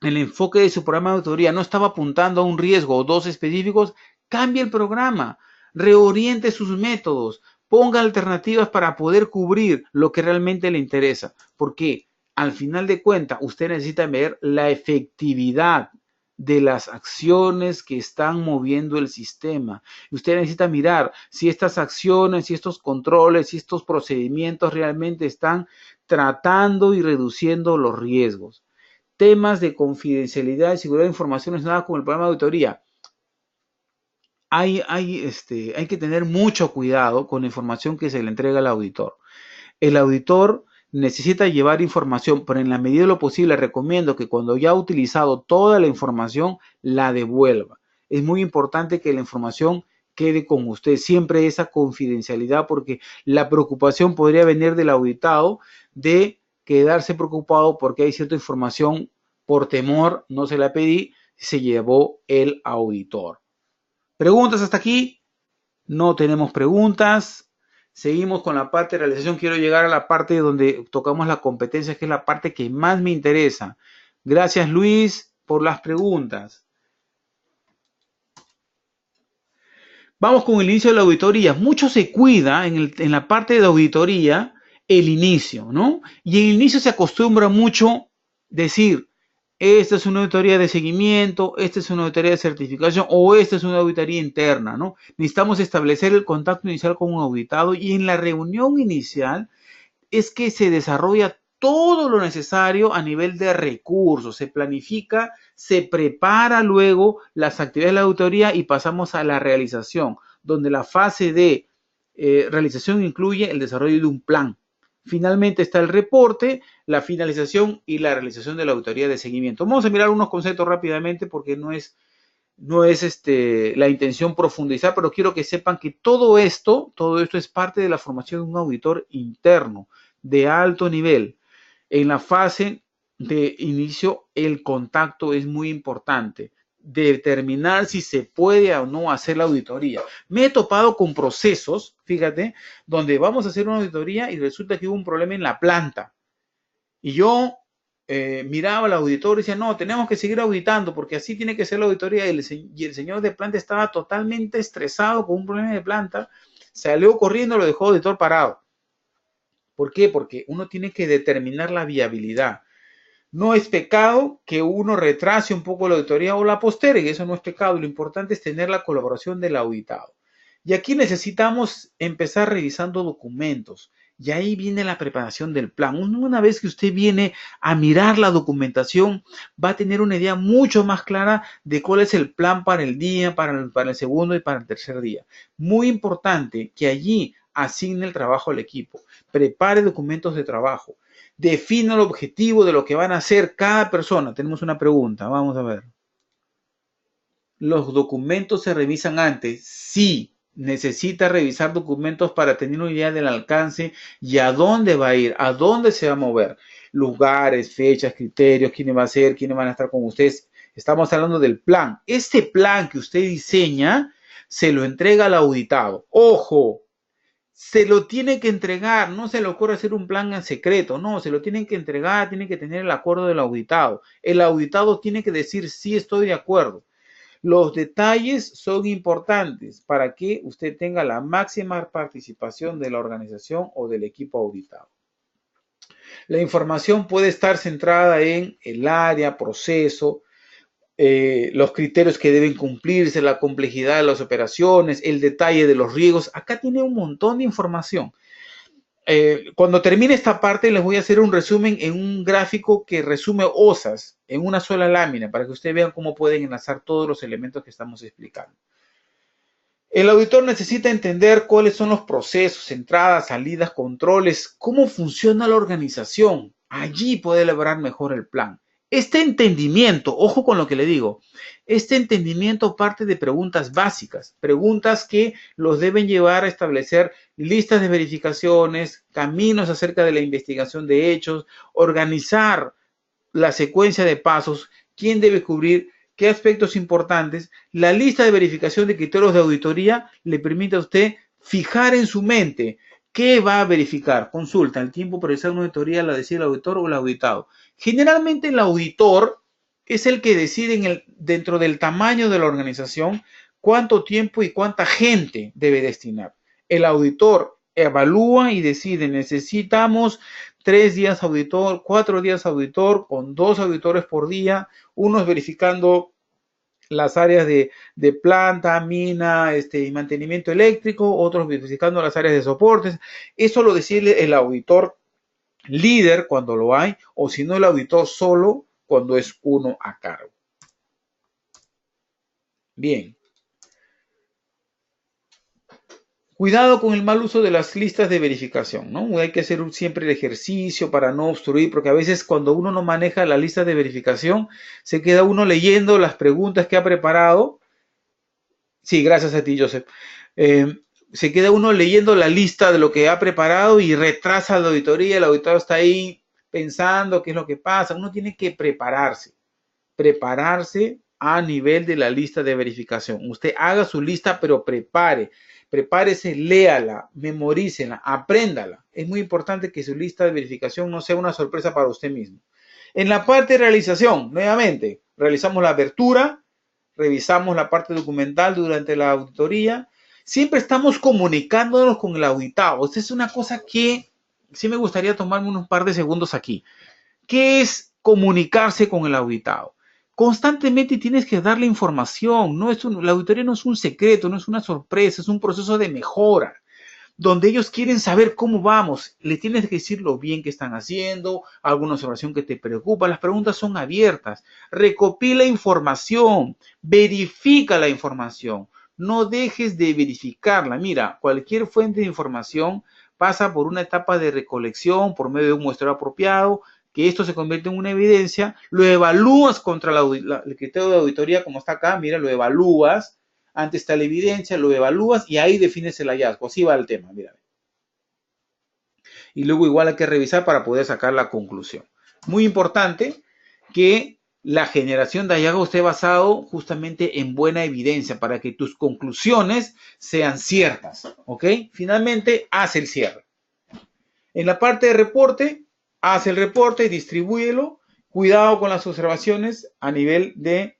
el enfoque de su programa de auditoría no estaba apuntando a un riesgo o dos específicos, cambie el programa, reoriente sus métodos, ponga alternativas para poder cubrir lo que realmente le interesa, porque al final de cuentas usted necesita ver la efectividad de las acciones que están moviendo el sistema. Usted necesita mirar si estas acciones, si estos controles, si estos procedimientos realmente están tratando y reduciendo los riesgos. Temas de confidencialidad y seguridad de información es nada como el programa de auditoría. Hay que tener mucho cuidado con la información que se le entrega al auditor. El auditor necesita llevar información, pero en la medida de lo posible recomiendo que cuando ya ha utilizado toda la información, la devuelva. Es muy importante que la información quede con usted, siempre esa confidencialidad, porque la preocupación podría venir del auditado de quedarse preocupado porque hay cierta información por temor, no se la pedí, se llevó el auditor. ¿Preguntas hasta aquí? No tenemos preguntas. Seguimos con la parte de realización. Quiero llegar a la parte donde tocamos la competencia, que es la parte que más me interesa. Gracias, Luis, por las preguntas. Vamos con el inicio de la auditoría. Mucho se cuida en la parte de auditoría el inicio, ¿no? Y en el inicio se acostumbra mucho decir, esta es una auditoría de seguimiento, esta es una auditoría de certificación o esta es una auditoría interna, ¿no? Necesitamos establecer el contacto inicial con un auditado y en la reunión inicial es que se desarrolla todo lo necesario a nivel de recursos, se planifica, se prepara luego las actividades de la auditoría y pasamos a la realización, donde la fase de realización incluye el desarrollo de un plan. Finalmente está el reporte, la finalización y la realización de la auditoría de seguimiento. Vamos a mirar unos conceptos rápidamente porque no es la intención profundizar, pero quiero que sepan que todo esto es parte de la formación de un auditor interno de alto nivel. En la fase de inicio, el contacto es muy importante. Determinar si se puede o no hacer la auditoría. Me he topado con procesos, fíjate, donde vamos a hacer una auditoría y resulta que hubo un problema en la planta. Y yo miraba al auditor y decía, no, tenemos que seguir auditando porque así tiene que ser la auditoría. Y el señor de planta estaba totalmente estresado con un problema de planta, salió corriendo, lo dejó auditor parado. ¿Por qué? Porque uno tiene que determinar la viabilidad. No es pecado que uno retrase un poco la auditoría o la postergue, eso no es pecado. Lo importante es tener la colaboración del auditado. Y aquí necesitamos empezar revisando documentos. Y ahí viene la preparación del plan. Una vez que usted viene a mirar la documentación, va a tener una idea mucho más clara de cuál es el plan para el día, para el segundo y para el tercer día. Muy importante que allí asigne el trabajo al equipo. Prepare documentos de trabajo. Defina el objetivo de lo que van a hacer cada persona. Tenemos una pregunta, vamos a ver. ¿Los documentos se revisan antes? Sí, necesita revisar documentos para tener una idea del alcance y a dónde va a ir, a dónde se va a mover. Lugares, fechas, criterios, quiénes va a ser, quiénes van a estar con ustedes. Estamos hablando del plan. Este plan que usted diseña se lo entrega al auditado. ¡Ojo! Se lo tiene que entregar, no se le ocurre hacer un plan en secreto, no, se lo tienen que entregar, tiene que tener el acuerdo del auditado. El auditado tiene que decir sí, estoy de acuerdo. Los detalles son importantes para que usted tenga la máxima participación de la organización o del equipo auditado. La información puede estar centrada en el área, proceso, los criterios que deben cumplirse, la complejidad de las operaciones, el detalle de los riesgos. Acá tiene un montón de información. Cuando termine esta parte les voy a hacer un resumen en un gráfico que resume OSAS en una sola lámina para que ustedes vean cómo pueden enlazar todos los elementos que estamos explicando. El auditor necesita entender cuáles son los procesos, entradas, salidas, controles, cómo funciona la organización. Allí puede elaborar mejor el plan. Este entendimiento, ojo con lo que le digo, este entendimiento parte de preguntas básicas, preguntas que los deben llevar a establecer listas de verificaciones, caminos acerca de la investigación de hechos, organizar la secuencia de pasos, quién debe cubrir qué aspectos importantes. La lista de verificación de criterios de auditoría le permite a usted fijar en su mente qué va a verificar. Consulta, el tiempo para realizar una auditoría la decide el auditor o el auditado. Generalmente el auditor es el que decide dentro del tamaño de la organización cuánto tiempo y cuánta gente debe destinar. El auditor evalúa y decide, necesitamos 3 días auditor, 4 días auditor, con 2 auditores por día, unos verificando las áreas de planta, mina, y mantenimiento eléctrico, otros verificando las áreas de soportes. Eso lo decide el auditor líder cuando lo hay, o si no el auditor solo cuando es uno a cargo. Bien. Cuidado con el mal uso de las listas de verificación, ¿no? Hay que hacer siempre el ejercicio para no obstruir, porque a veces cuando uno no maneja la lista de verificación, se queda uno leyendo las preguntas que ha preparado. Sí, gracias a ti, Joseph. Se queda uno leyendo la lista de lo que ha preparado y retrasa la auditoría. El auditor está ahí pensando qué es lo que pasa. Uno tiene que prepararse a nivel de la lista de verificación. Usted haga su lista, pero prepárese, léala, memorícela, apréndala. Es muy importante que su lista de verificación no sea una sorpresa para usted mismo. En la parte de realización, nuevamente, realizamos la apertura, revisamos la parte documental durante la auditoría. Siempre estamos comunicándonos con el auditado. Esta es una cosa que sí me gustaría tomarme unos par de segundos aquí. ¿Qué es comunicarse con el auditado? Constantemente tienes que darle información. La auditoría no es un secreto, no es una sorpresa, es un proceso de mejora, donde ellos quieren saber cómo vamos. Le tienes que decir lo bien que están haciendo, alguna observación que te preocupa. Las preguntas son abiertas. Recopila información, verifica la información. No dejes de verificarla. Mira, cualquier fuente de información pasa por una etapa de recolección por medio de un muestreo apropiado, que esto se convierte en una evidencia, lo evalúas contra el criterio de auditoría, como está acá, mira, lo evalúas, antes está la evidencia, lo evalúas y ahí defines el hallazgo. Así va el tema, mira. Y luego igual hay que revisar para poder sacar la conclusión. Muy importante que la generación de hallazgo esté basado justamente en buena evidencia para que tus conclusiones sean ciertas, ¿ok? Finalmente, haz el cierre. En la parte de reporte, haz el reporte y distribúyelo. Cuidado con las observaciones a nivel de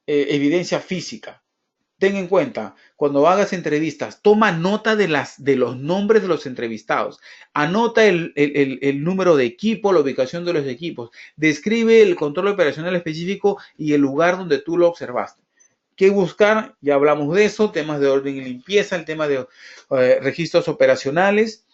evidencia física. Ten en cuenta, cuando hagas entrevistas, toma nota de los nombres de los entrevistados. Anota el número de equipo, la ubicación de los equipos. Describe el control operacional específico y el lugar donde tú lo observaste. ¿Qué buscar? Ya hablamos de eso, temas de orden y limpieza, el tema de registros operacionales.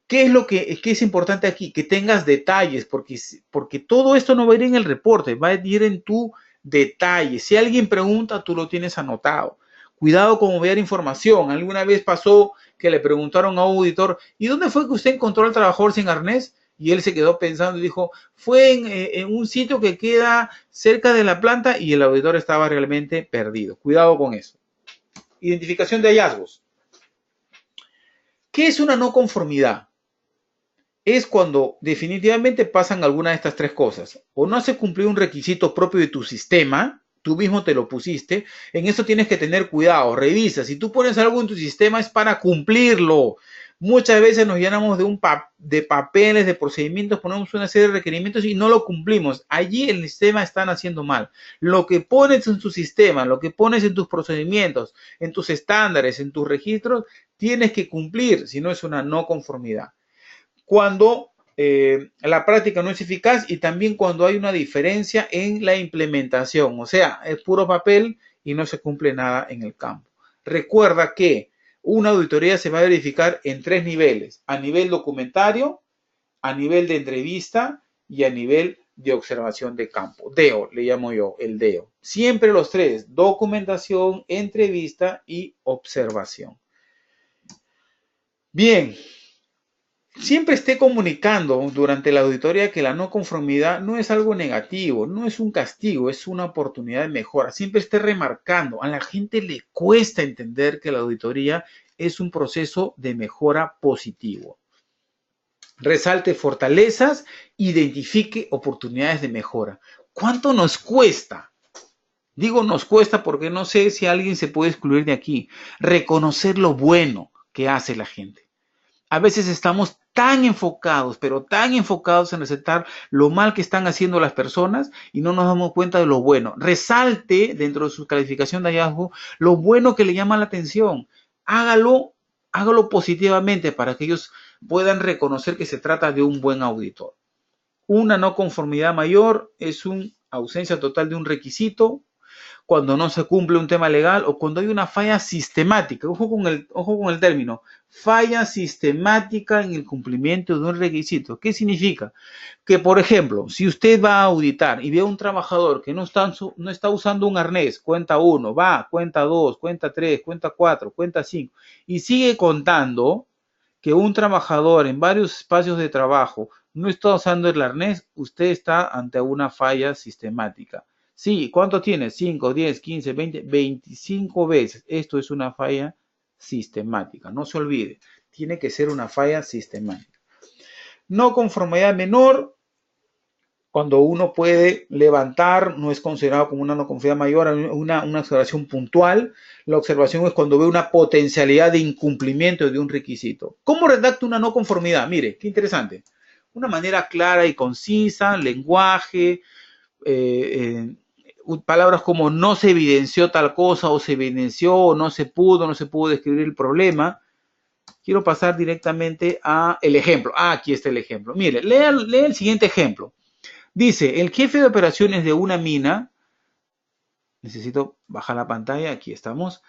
¿Qué es lo que es importante aquí? Que tengas detalles, porque todo esto no va a ir en el reporte, va a ir en tu detalle. Si alguien pregunta, tú lo tienes anotado. Cuidado con enviar información. Alguna vez pasó que le preguntaron a un auditor, ¿y dónde fue que usted encontró al trabajador sin arnés? Y él se quedó pensando y dijo, fue en un sitio que queda cerca de la planta, y el auditor estaba realmente perdido. Cuidado con eso. Identificación de hallazgos. ¿Qué es una no conformidad? Es cuando definitivamente pasan alguna de estas tres cosas. O no se cumplió un requisito propio de tu sistema, tú mismo te lo pusiste. En eso tienes que tener cuidado, revisa. Si tú pones algo en tu sistema es para cumplirlo. Muchas veces nos llenamos de papeles, de procedimientos, ponemos una serie de requerimientos y no lo cumplimos. Allí el sistema están haciendo mal. Lo que pones en tu sistema, lo que pones en tus procedimientos, en tus estándares, en tus registros, tienes que cumplir, si no es una no conformidad. Cuando la práctica no es eficaz y también cuando hay una diferencia en la implementación, o sea, es puro papel y no se cumple nada en el campo. Recuerda que una auditoría se va a verificar en 3 niveles: a nivel documentario, a nivel de entrevista y a nivel de observación de campo. DEO, le llamo yo, el DEO. Siempre los 3: documentación, entrevista y observación. Bien, siempre esté comunicando durante la auditoría que la no conformidad no es algo negativo, no es un castigo, es una oportunidad de mejora. Siempre esté remarcando. A la gente le cuesta entender que la auditoría es un proceso de mejora positivo. Resalte fortalezas, identifique oportunidades de mejora. ¿Cuánto nos cuesta? Digo nos cuesta porque no sé si alguien se puede excluir de aquí. Reconocer lo bueno que hace la gente. A veces estamos tan enfocados, pero tan enfocados en resaltar lo mal que están haciendo las personas y no nos damos cuenta de lo bueno. Resalte dentro de su calificación de hallazgo lo bueno que le llama la atención. Hágalo positivamente para que ellos puedan reconocer que se trata de un buen auditor. Una no conformidad mayor es una ausencia total de un requisito, cuando no se cumple un tema legal o cuando hay una falla sistemática. Ojo con el término, falla sistemática en el cumplimiento de un requisito. ¿Qué significa? Que, por ejemplo, si usted va a auditar y ve a un trabajador que no está usando un arnés, cuenta 1, va, cuenta 2, cuenta 3, cuenta 4, cuenta 5, y sigue contando que un trabajador en varios espacios de trabajo no está usando el arnés, usted está ante una falla sistemática. Sí, ¿cuánto tiene? 5, 10, 15, 20, 25 veces. Esto es una falla sistemática. No se olvide, tiene que ser una falla sistemática. No conformidad menor, cuando uno puede levantar, no es considerado como una no conformidad mayor, una observación puntual. La observación es cuando ve una potencialidad de incumplimiento de un requisito. ¿Cómo redacta una no conformidad? Mire, qué interesante. Una manera clara y concisa, lenguaje, palabras como no se evidenció tal cosa, o se evidenció, o no se pudo describir el problema. Quiero pasar directamente a el ejemplo. Aquí está el ejemplo. Mire, lea el siguiente ejemplo. Dice, el jefe de operaciones de una mina, necesito bajar la pantalla, aquí estamos.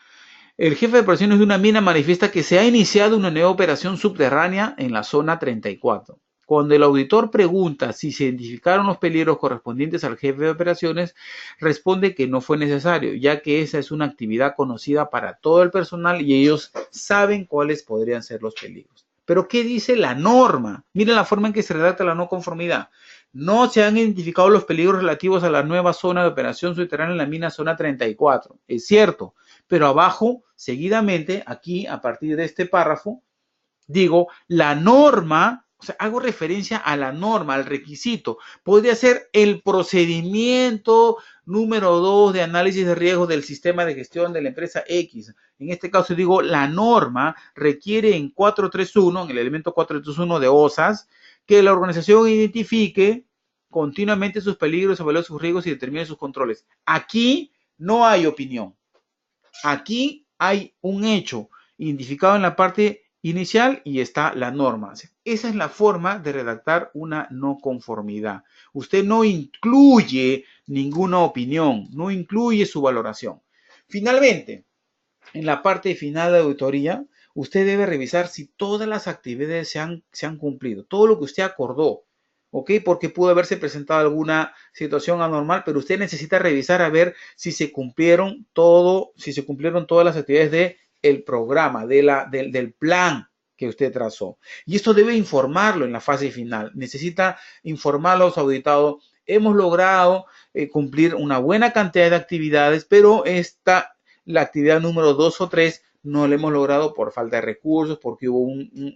El jefe de operaciones de una mina manifiesta que se ha iniciado una nueva operación subterránea en la zona 34. Cuando el auditor pregunta si se identificaron los peligros correspondientes al jefe de operaciones, responde que no fue necesario, ya que esa es una actividad conocida para todo el personal y ellos saben cuáles podrían ser los peligros. Pero ¿qué dice la norma? Miren la forma en que se redacta la no conformidad. No se han identificado los peligros relativos a la nueva zona de operación subterránea en la mina zona 34. Es cierto, pero abajo, seguidamente, aquí, a partir de este párrafo, digo, la norma, o sea, hago referencia a la norma, al requisito. Podría ser el procedimiento número 2 de análisis de riesgo del sistema de gestión de la empresa X. En este caso digo, la norma requiere en 431, en el elemento 431 de OSAS, que la organización identifique continuamente sus peligros, evalúe sus riesgos y determine sus controles. Aquí no hay opinión. Aquí hay un hecho identificado en la parte inicial y está la norma. Esa es la forma de redactar una no conformidad. Usted no incluye ninguna opinión, no incluye su valoración. Finalmente, en la parte final de auditoría, usted debe revisar si todas las actividades se han cumplido, todo lo que usted acordó, ¿ok? Porque pudo haberse presentado alguna situación anormal, pero usted necesita revisar a ver si se cumplieron todas las actividades del programa, del plan que usted trazó. Y esto debe informarlo en la fase final. Necesita informar a los auditados. Hemos logrado cumplir una buena cantidad de actividades, pero la actividad número 2 o 3 no la hemos logrado por falta de recursos, porque hubo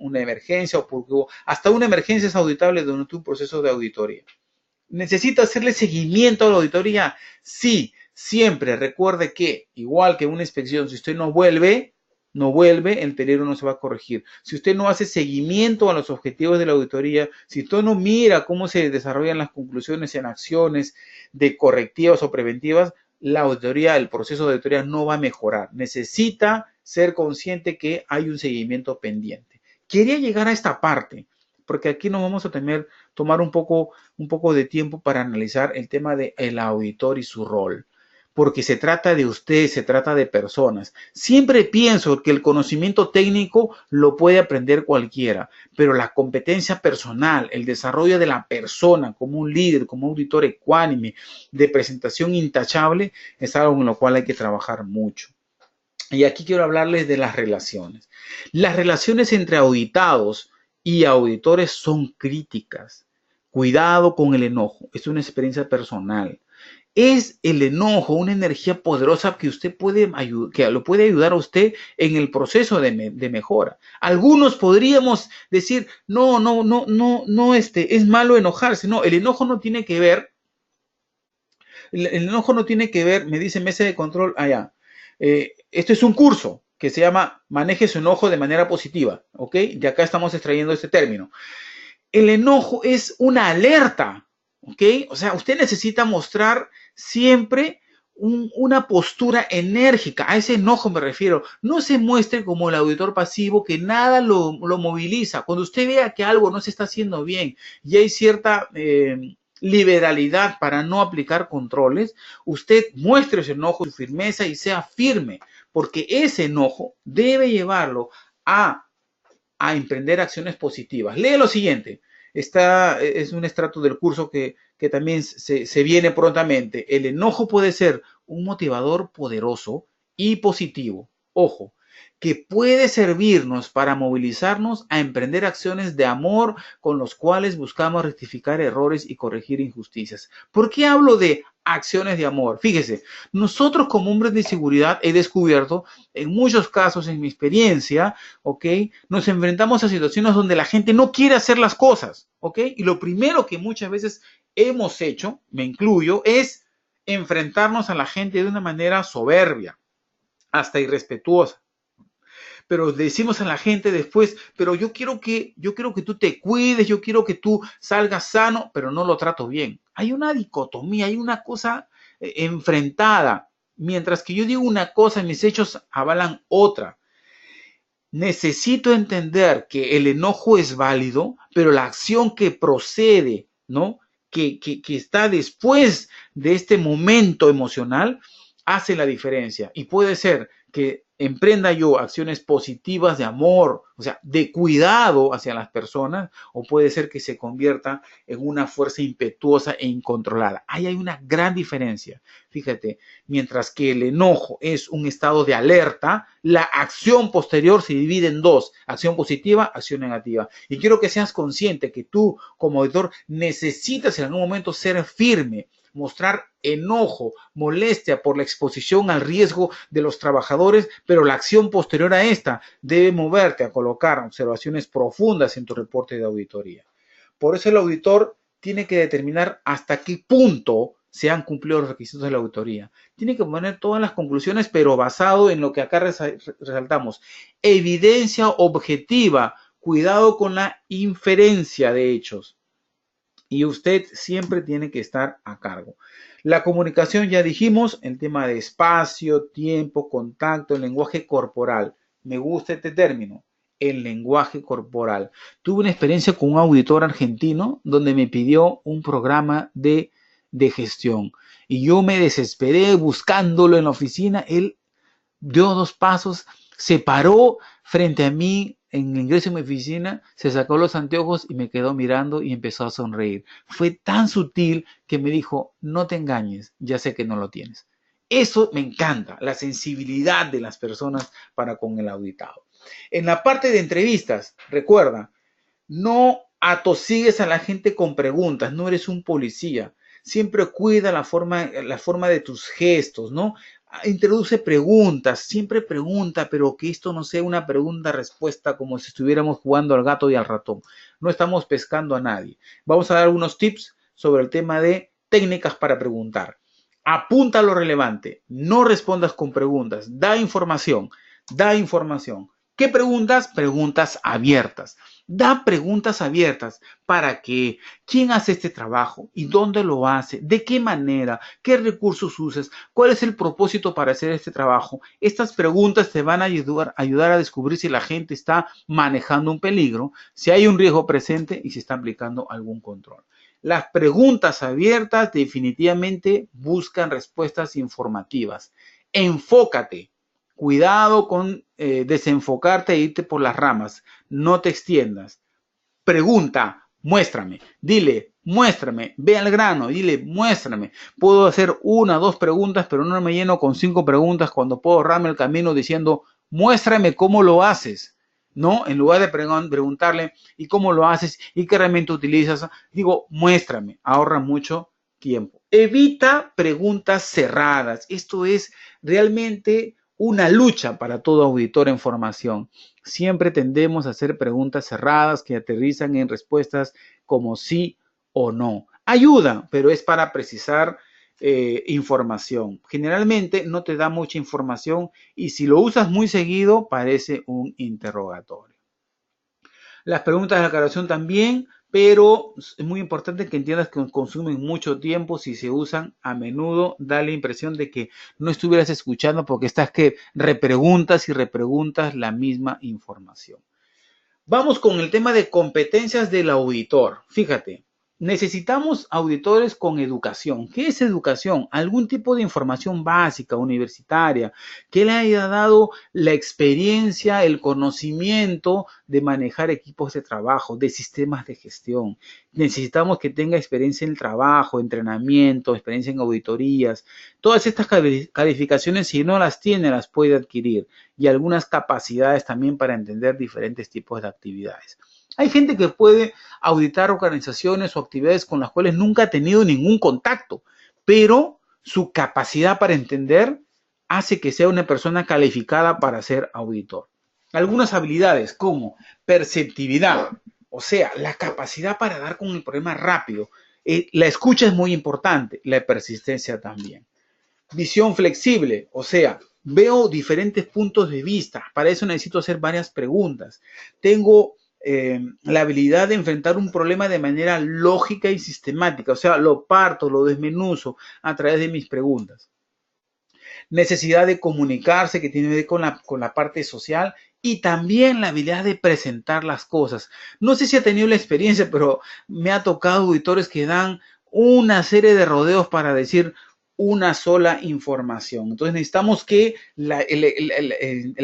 una emergencia o porque hubo hasta una emergencia es auditable durante un proceso de auditoría. ¿Necesita hacerle seguimiento a la auditoría? Sí, siempre recuerde que, igual que una inspección, si usted no vuelve, el peligro no se va a corregir. Si usted no hace seguimiento a los objetivos de la auditoría, si usted no mira cómo se desarrollan las conclusiones en acciones de correctivas o preventivas, la auditoría, el proceso de auditoría no va a mejorar. Necesita ser consciente que hay un seguimiento pendiente. Quería llegar a esta parte porque aquí nos vamos a tomar un poco de tiempo para analizar el tema del auditor y su rol. Porque se trata de usted, se trata de personas. Siempre pienso que el conocimiento técnico lo puede aprender cualquiera, pero la competencia personal, el desarrollo de la persona como un líder, como un auditor ecuánime, de presentación intachable, es algo en lo cual hay que trabajar mucho. Y aquí quiero hablarles de las relaciones. Las relaciones entre auditados y auditores son críticas. Cuidado con el enojo, es una experiencia personal. Es el enojo una energía poderosa que que lo puede ayudar a usted en el proceso de mejora. Algunos podríamos decir, no, es malo enojarse. No, el enojo no tiene que ver, me dice mesa de control allá. Esto es un curso que se llama Maneje su enojo de manera positiva, ¿ok? De acá estamos extrayendo este término. El enojo es una alerta, ¿ok? O sea, usted necesita mostrar siempre una postura enérgica. A ese enojo me refiero. No se muestre como el auditor pasivo que nada lo moviliza. Cuando usted vea que algo no se está haciendo bien y hay cierta liberalidad para no aplicar controles, usted muestre su enojo, su firmeza y sea firme, porque ese enojo debe llevarlo a emprender acciones positivas. Lee lo siguiente. Es un extracto del curso que también se viene prontamente. El enojo puede ser un motivador poderoso y positivo. Ojo, que puede servirnos para movilizarnos a emprender acciones de amor con los cuales buscamos rectificar errores y corregir injusticias. ¿Por qué hablo de acciones de amor? Fíjese, nosotros como hombres de seguridad he descubierto en muchos casos en mi experiencia, ¿ok? Nos enfrentamos a situaciones donde la gente no quiere hacer las cosas, ¿ok? Y lo primero que muchas veces hemos hecho, me incluyo, es enfrentarnos a la gente de una manera soberbia, hasta irrespetuosa. Pero decimos a la gente después, pero yo quiero que tú te cuides, yo quiero que tú salgas sano, pero no lo trato bien. Hay una dicotomía, hay una cosa enfrentada. Mientras que yo digo una cosa, mis hechos avalan otra. Necesito entender que el enojo es válido, pero la acción que procede, ¿no? Que está después de este momento emocional, hace la diferencia. Y puede ser que emprenda yo acciones positivas de amor, o sea, de cuidado hacia las personas, o puede ser que se convierta en una fuerza impetuosa e incontrolada. Ahí hay una gran diferencia. Fíjate, mientras que el enojo es un estado de alerta, la acción posterior se divide en dos: acción positiva, acción negativa. Y quiero que seas consciente que tú, como auditor, necesitas en algún momento ser firme, mostrar enojo, molestia por la exposición al riesgo de los trabajadores, pero la acción posterior a esta debe moverte a colocar observaciones profundas en tu reporte de auditoría. Por eso el auditor tiene que determinar hasta qué punto se han cumplido los requisitos de la auditoría. Tiene que poner todas las conclusiones, pero basado en lo que acá resaltamos: evidencia objetiva, cuidado con la inferencia de hechos. Y usted siempre tiene que estar a cargo. La comunicación, ya dijimos, el tema de espacio, tiempo, contacto, el lenguaje corporal. Me gusta este término, el lenguaje corporal. Tuve una experiencia con un auditor argentino donde me pidió un programa de gestión. Y yo me desesperé buscándolo en la oficina. Él dio 2 pasos, se paró frente a mí en el ingreso de mi oficina, se sacó los anteojos y me quedó mirando y empezó a sonreír. Fue tan sutil que me dijo: no te engañes, ya sé que no lo tienes. Eso me encanta, la sensibilidad de las personas para con el auditado. En la parte de entrevistas, recuerda, no atosigues a la gente con preguntas, no eres un policía. Siempre cuida la forma de tus gestos, ¿no? Introduce preguntas, siempre pregunta, pero que esto no sea una pregunta-respuesta como si estuviéramos jugando al gato y al ratón. No estamos pescando a nadie. Vamos a dar algunos tips sobre el tema de técnicas para preguntar. Apunta lo relevante, no respondas con preguntas, da información, da información. ¿Qué preguntas? Preguntas abiertas. Da preguntas abiertas. ¿Para qué? ¿Quién hace este trabajo? ¿Y dónde lo hace? ¿De qué manera? ¿Qué recursos usas? ¿Cuál es el propósito para hacer este trabajo? Estas preguntas te van a ayudar a descubrir si la gente está manejando un peligro, si hay un riesgo presente y si está aplicando algún control. Las preguntas abiertas definitivamente buscan respuestas informativas. Enfócate. Cuidado con desenfocarte e irte por las ramas. No te extiendas. Pregunta, muéstrame. Dile, muéstrame. Ve al grano, dile, muéstrame. Puedo hacer 1 o 2 preguntas, pero no me lleno con 5 preguntas cuando puedo ahorrarme el camino diciendo, muéstrame cómo lo haces. ¿No? En lugar de preguntarle, ¿y cómo lo haces? ¿Y qué herramienta utilizas? Digo, muéstrame. Ahorra mucho tiempo. Evita preguntas cerradas. Esto es realmente una lucha para todo auditor en formación. Siempre tendemos a hacer preguntas cerradas que aterrizan en respuestas como sí o no. Ayuda, pero es para precisar información. Generalmente no te da mucha información y si lo usas muy seguido parece un interrogatorio. Las preguntas de aclaración también, pero es muy importante que entiendas que consumen mucho tiempo. Si se usan a menudo, da la impresión de que no estuvieras escuchando porque estás que repreguntas y repreguntas la misma información. Vamos con el tema de competencias del auditor. Fíjate, necesitamos auditores con educación. ¿Qué es educación? Algún tipo de información básica, universitaria, que le haya dado la experiencia, el conocimiento de manejar equipos de trabajo, de sistemas de gestión. Necesitamos que tenga experiencia en el trabajo, entrenamiento, experiencia en auditorías. Todas estas calificaciones, si no las tiene, las puede adquirir. Y algunas capacidades también para entender diferentes tipos de actividades. Hay gente que puede auditar organizaciones o actividades con las cuales nunca ha tenido ningún contacto, pero su capacidad para entender hace que sea una persona calificada para ser auditor. Algunas habilidades como perceptividad, o sea, la capacidad para dar con el problema rápido. La escucha es muy importante, la persistencia también. Visión flexible, o sea, veo diferentes puntos de vista. Para eso necesito hacer varias preguntas. Tengo la habilidad de enfrentar un problema de manera lógica y sistemática. O sea, lo parto, lo desmenuzo a través de mis preguntas. Necesidad de comunicarse que tiene que ver con la parte social y también la habilidad de presentar las cosas. No sé si ha tenido la experiencia, pero me ha tocado auditores que dan una serie de rodeos para decir una sola información. Entonces necesitamos que la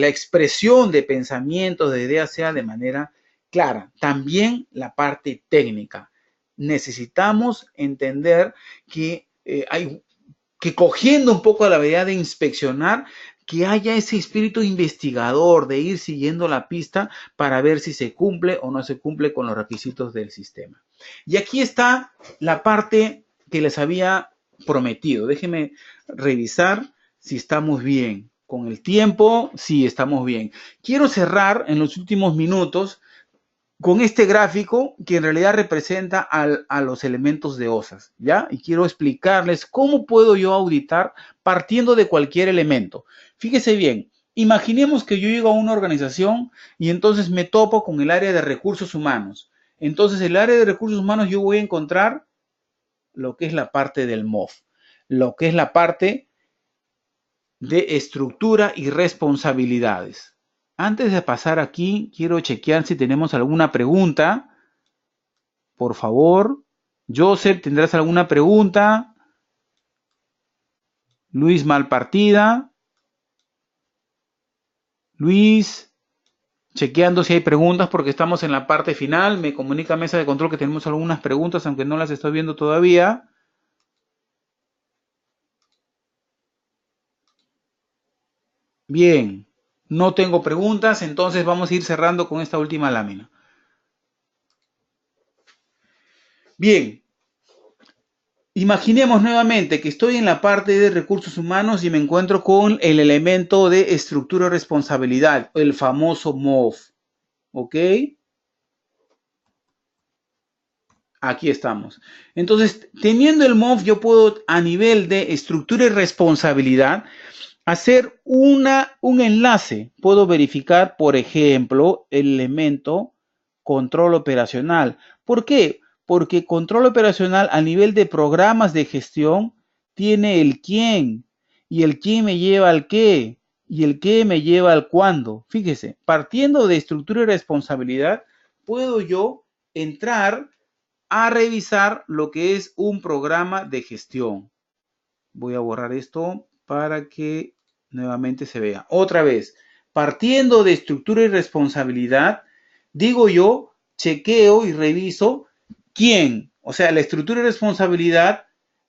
expresión de pensamientos, de ideas sea de manera clara. También la parte técnica. Necesitamos entender que que cogiendo un poco la habilidad de inspeccionar, que haya ese espíritu investigador de ir siguiendo la pista para ver si se cumple o no se cumple con los requisitos del sistema. Y aquí está la parte que les había prometido. Déjenme revisar si estamos bien. Con el tiempo, sí, estamos bien. Quiero cerrar en los últimos minutos con este gráfico que en realidad representa a los elementos de OSAS, ¿ya? Y quiero explicarles cómo puedo yo auditar partiendo de cualquier elemento. Fíjese bien, imaginemos que yo llego a una organización y entonces me topo con el área de recursos humanos. Entonces, el área de recursos humanos yo voy a encontrar lo que es la parte del MOF, lo que es la parte de estructura y responsabilidades. Antes de pasar aquí, quiero chequear si tenemos alguna pregunta. Por favor. Joseph, ¿tendrás alguna pregunta? Luis Malpartida. Luis, chequeando si hay preguntas porque estamos en la parte final. Me comunica Mesa de Control que tenemos algunas preguntas, aunque no las estoy viendo todavía. Bien, no tengo preguntas, entonces vamos a ir cerrando con esta última lámina. Bien, imaginemos nuevamente que estoy en la parte de recursos humanos y me encuentro con el elemento de estructura de responsabilidad, el famoso MOF. ¿Ok? Aquí estamos. Entonces, teniendo el MOF, yo puedo a nivel de estructura y responsabilidad hacer un enlace. Puedo verificar, por ejemplo, el elemento control operacional. ¿Por qué? Porque control operacional a nivel de programas de gestión tiene el quién, y el quién me lleva al qué, y el qué me lleva al cuándo. Fíjese, partiendo de estructura y responsabilidad, puedo yo entrar a revisar lo que es un programa de gestión. Voy a borrar esto para que nuevamente se vea. Otra vez, partiendo de estructura y responsabilidad, digo yo, chequeo y reviso quién. O sea, la estructura y responsabilidad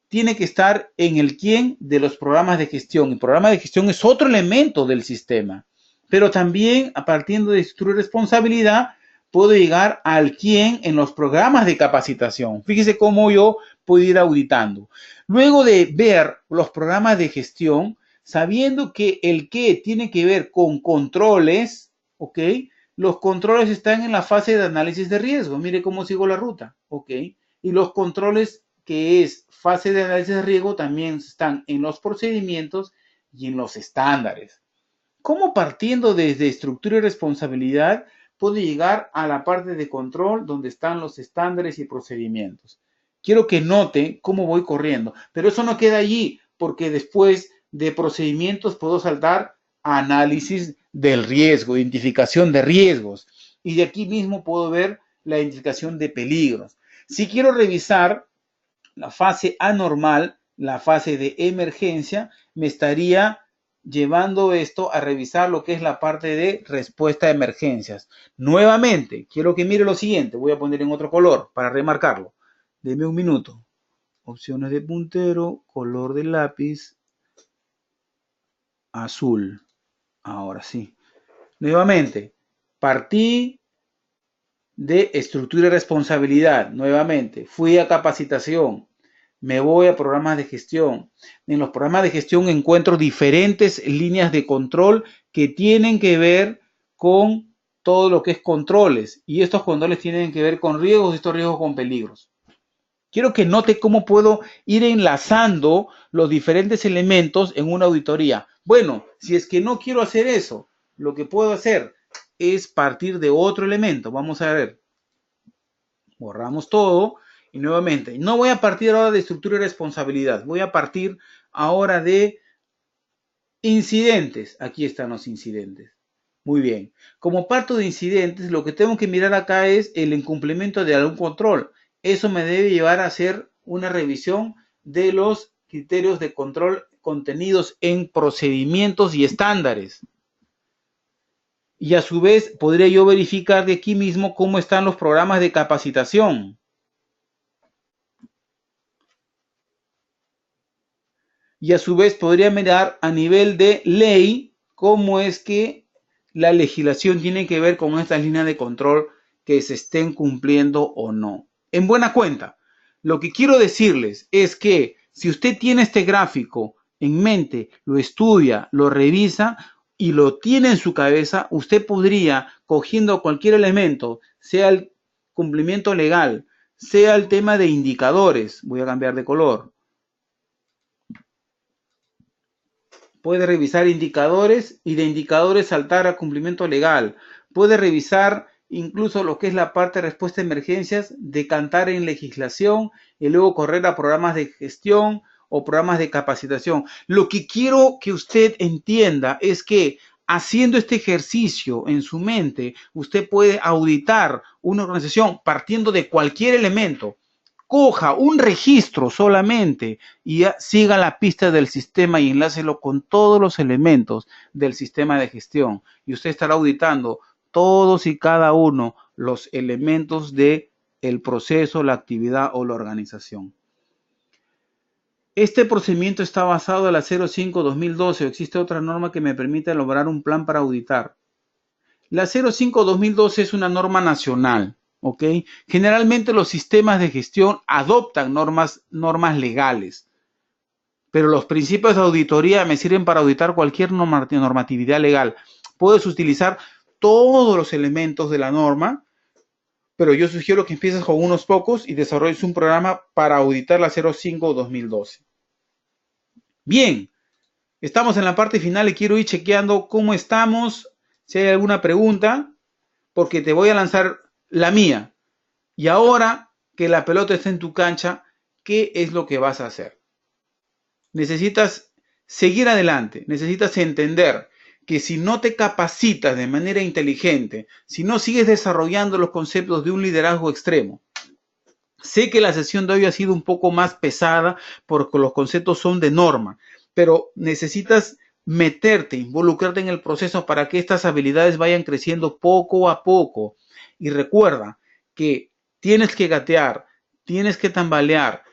tiene que estar en el quién de los programas de gestión. El programa de gestión es otro elemento del sistema. Pero también, a partir de estructura y responsabilidad, puedo llegar al quién en los programas de capacitación. Fíjese cómo yo puedo ir auditando. Luego de ver los programas de gestión, sabiendo que el qué tiene que ver con controles, ¿ok? Los controles están en la fase de análisis de riesgo. Mire cómo sigo la ruta, ¿ok? Y los controles, que es fase de análisis de riesgo, también están en los procedimientos y en los estándares. ¿Cómo partiendo desde estructura y responsabilidad puedo llegar a la parte de control donde están los estándares y procedimientos? Quiero que note cómo voy corriendo, pero eso no queda allí, porque después de procedimientos puedo saltar a análisis del riesgo, identificación de riesgos, y de aquí mismo puedo ver la identificación de peligros. Si quiero revisar la fase anormal, la fase de emergencia, me estaría llevando esto a revisar lo que es la parte de respuesta a emergencias. Nuevamente, quiero que mire lo siguiente. Voy a poner en otro color para remarcarlo. Deme un minuto. Opciones de puntero, color de lápiz, azul. Ahora sí. Nuevamente, partí de estructura y responsabilidad. Nuevamente, fui a capacitación. Me voy a programas de gestión. En los programas de gestión encuentro diferentes líneas de control que tienen que ver con todo lo que es controles. Y estos controles tienen que ver con riesgos y estos riesgos con peligros. Quiero que note cómo puedo ir enlazando los diferentes elementos en una auditoría. Bueno, si es que no quiero hacer eso, lo que puedo hacer es partir de otro elemento. Vamos a ver. Borramos todo y nuevamente. No voy a partir ahora de estructura y responsabilidad. Voy a partir ahora de incidentes. Aquí están los incidentes. Muy bien. Como parto de incidentes, lo que tengo que mirar acá es el incumplimiento de algún control. Eso me debe llevar a hacer una revisión de los criterios de control contenidos en procedimientos y estándares. Y a su vez podría yo verificar de aquí mismo cómo están los programas de capacitación. Y a su vez podría mirar a nivel de ley cómo es que la legislación tiene que ver con estas líneas de control que se estén cumpliendo o no. En buena cuenta, lo que quiero decirles es que si usted tiene este gráfico en mente, lo estudia, lo revisa y lo tiene en su cabeza, usted podría, cogiendo cualquier elemento, sea el cumplimiento legal, sea el tema de indicadores, voy a cambiar de color, puede revisar indicadores y de indicadores saltar a cumplimiento legal. Puede revisar incluso lo que es la parte de respuesta a emergencias, decantar en legislación y luego correr a programas de gestión o programas de capacitación. Lo que quiero que usted entienda es que haciendo este ejercicio en su mente, usted puede auditar una organización partiendo de cualquier elemento. Coja un registro solamente y siga la pista del sistema y enlácelo con todos los elementos del sistema de gestión. Y usted estará auditando todos y cada uno los elementos del proceso, la actividad o la organización. Este procedimiento está basado en la 05-2012 o existe otra norma que me permita elaborar un plan para auditar. La 05-2012 es una norma nacional. ¿Ok? Generalmente los sistemas de gestión adoptan normas legales, pero los principios de auditoría me sirven para auditar cualquier normatividad legal. Puedes utilizar todos los elementos de la norma, pero yo sugiero que empieces con unos pocos y desarrolles un programa para auditar la 05-2012. Bien, estamos en la parte final y quiero ir chequeando cómo estamos, si hay alguna pregunta, porque te voy a lanzar la mía. Y ahora que la pelota está en tu cancha, ¿qué es lo que vas a hacer? Necesitas seguir adelante, necesitas entender que si no te capacitas de manera inteligente, si no sigues desarrollando los conceptos de un liderazgo extremo, sé que la sesión de hoy ha sido un poco más pesada porque los conceptos son de norma, pero necesitas meterte, involucrarte en el proceso para que estas habilidades vayan creciendo poco a poco. Y recuerda que tienes que gatear, tienes que tambalear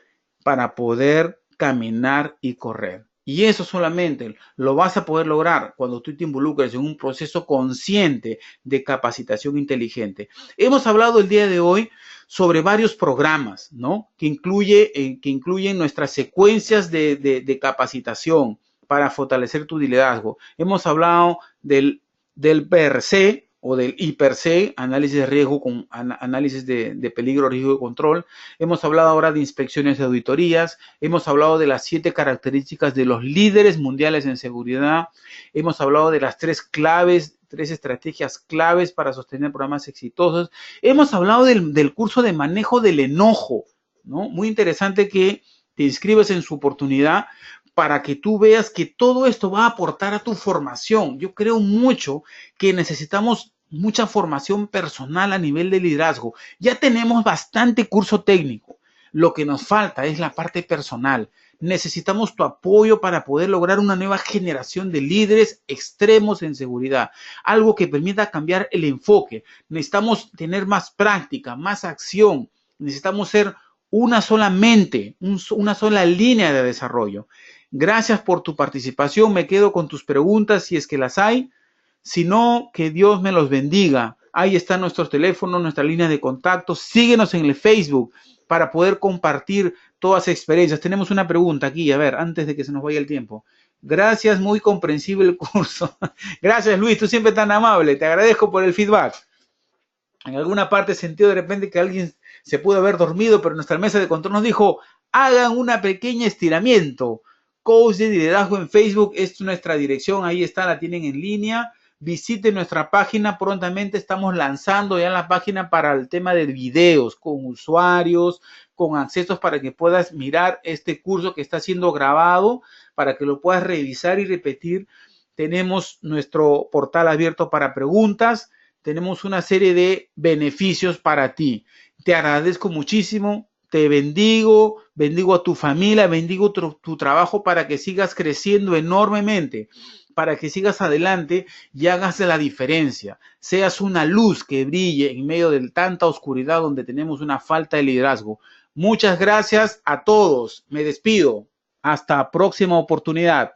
para poder caminar y correr. Y eso solamente lo vas a poder lograr cuando tú te involucres en un proceso consciente de capacitación inteligente. Hemos hablado el día de hoy sobre varios programas, ¿no? Que incluyen nuestras secuencias de capacitación para fortalecer tu liderazgo. Hemos hablado del PRC o del IPRC, análisis de riesgo con análisis de peligro, riesgo y control. Hemos hablado ahora de inspecciones de auditorías. Hemos hablado de las 7 características de los líderes mundiales en seguridad. Hemos hablado de las 3 estrategias claves para sostener programas exitosos. Hemos hablado del curso de manejo del enojo, ¿no? Muy interesante que te inscribas en su oportunidad para que tú veas que todo esto va a aportar a tu formación. Yo creo mucho que necesitamos mucha formación personal a nivel de liderazgo. Ya tenemos bastante curso técnico. Lo que nos falta es la parte personal. Necesitamos tu apoyo para poder lograr una nueva generación de líderes extremos en seguridad. Algo que permita cambiar el enfoque. Necesitamos tener más práctica, más acción. Necesitamos ser una sola mente, una sola línea de desarrollo. Gracias por tu participación. Me quedo con tus preguntas si es que las hay. Si no, que Dios me los bendiga. Ahí están nuestros teléfonos, nuestra línea de contacto. Síguenos en el Facebook para poder compartir todas las experiencias. Tenemos una pregunta aquí, a ver, antes de que se nos vaya el tiempo. Gracias, muy comprensible el curso. Gracias, Luis, tú siempre tan amable. Te agradezco por el feedback. En alguna parte he sentido de repente que alguien se pudo haber dormido, pero nuestra mesa de control nos dijo, hagan una pequeña estiramiento. Coach de liderazgo en Facebook, es nuestra dirección, ahí está, la tienen en línea. Visite nuestra página, prontamente estamos lanzando ya la página para el tema de videos, con usuarios, con accesos para que puedas mirar este curso que está siendo grabado, para que lo puedas revisar y repetir. Tenemos nuestro portal abierto para preguntas, tenemos una serie de beneficios para ti. Te agradezco muchísimo. Te bendigo, bendigo a tu familia, bendigo tu trabajo para que sigas creciendo enormemente, para que sigas adelante y hagas la diferencia. Seas una luz que brille en medio de tanta oscuridad donde tenemos una falta de liderazgo. Muchas gracias a todos. Me despido. Hasta próxima oportunidad.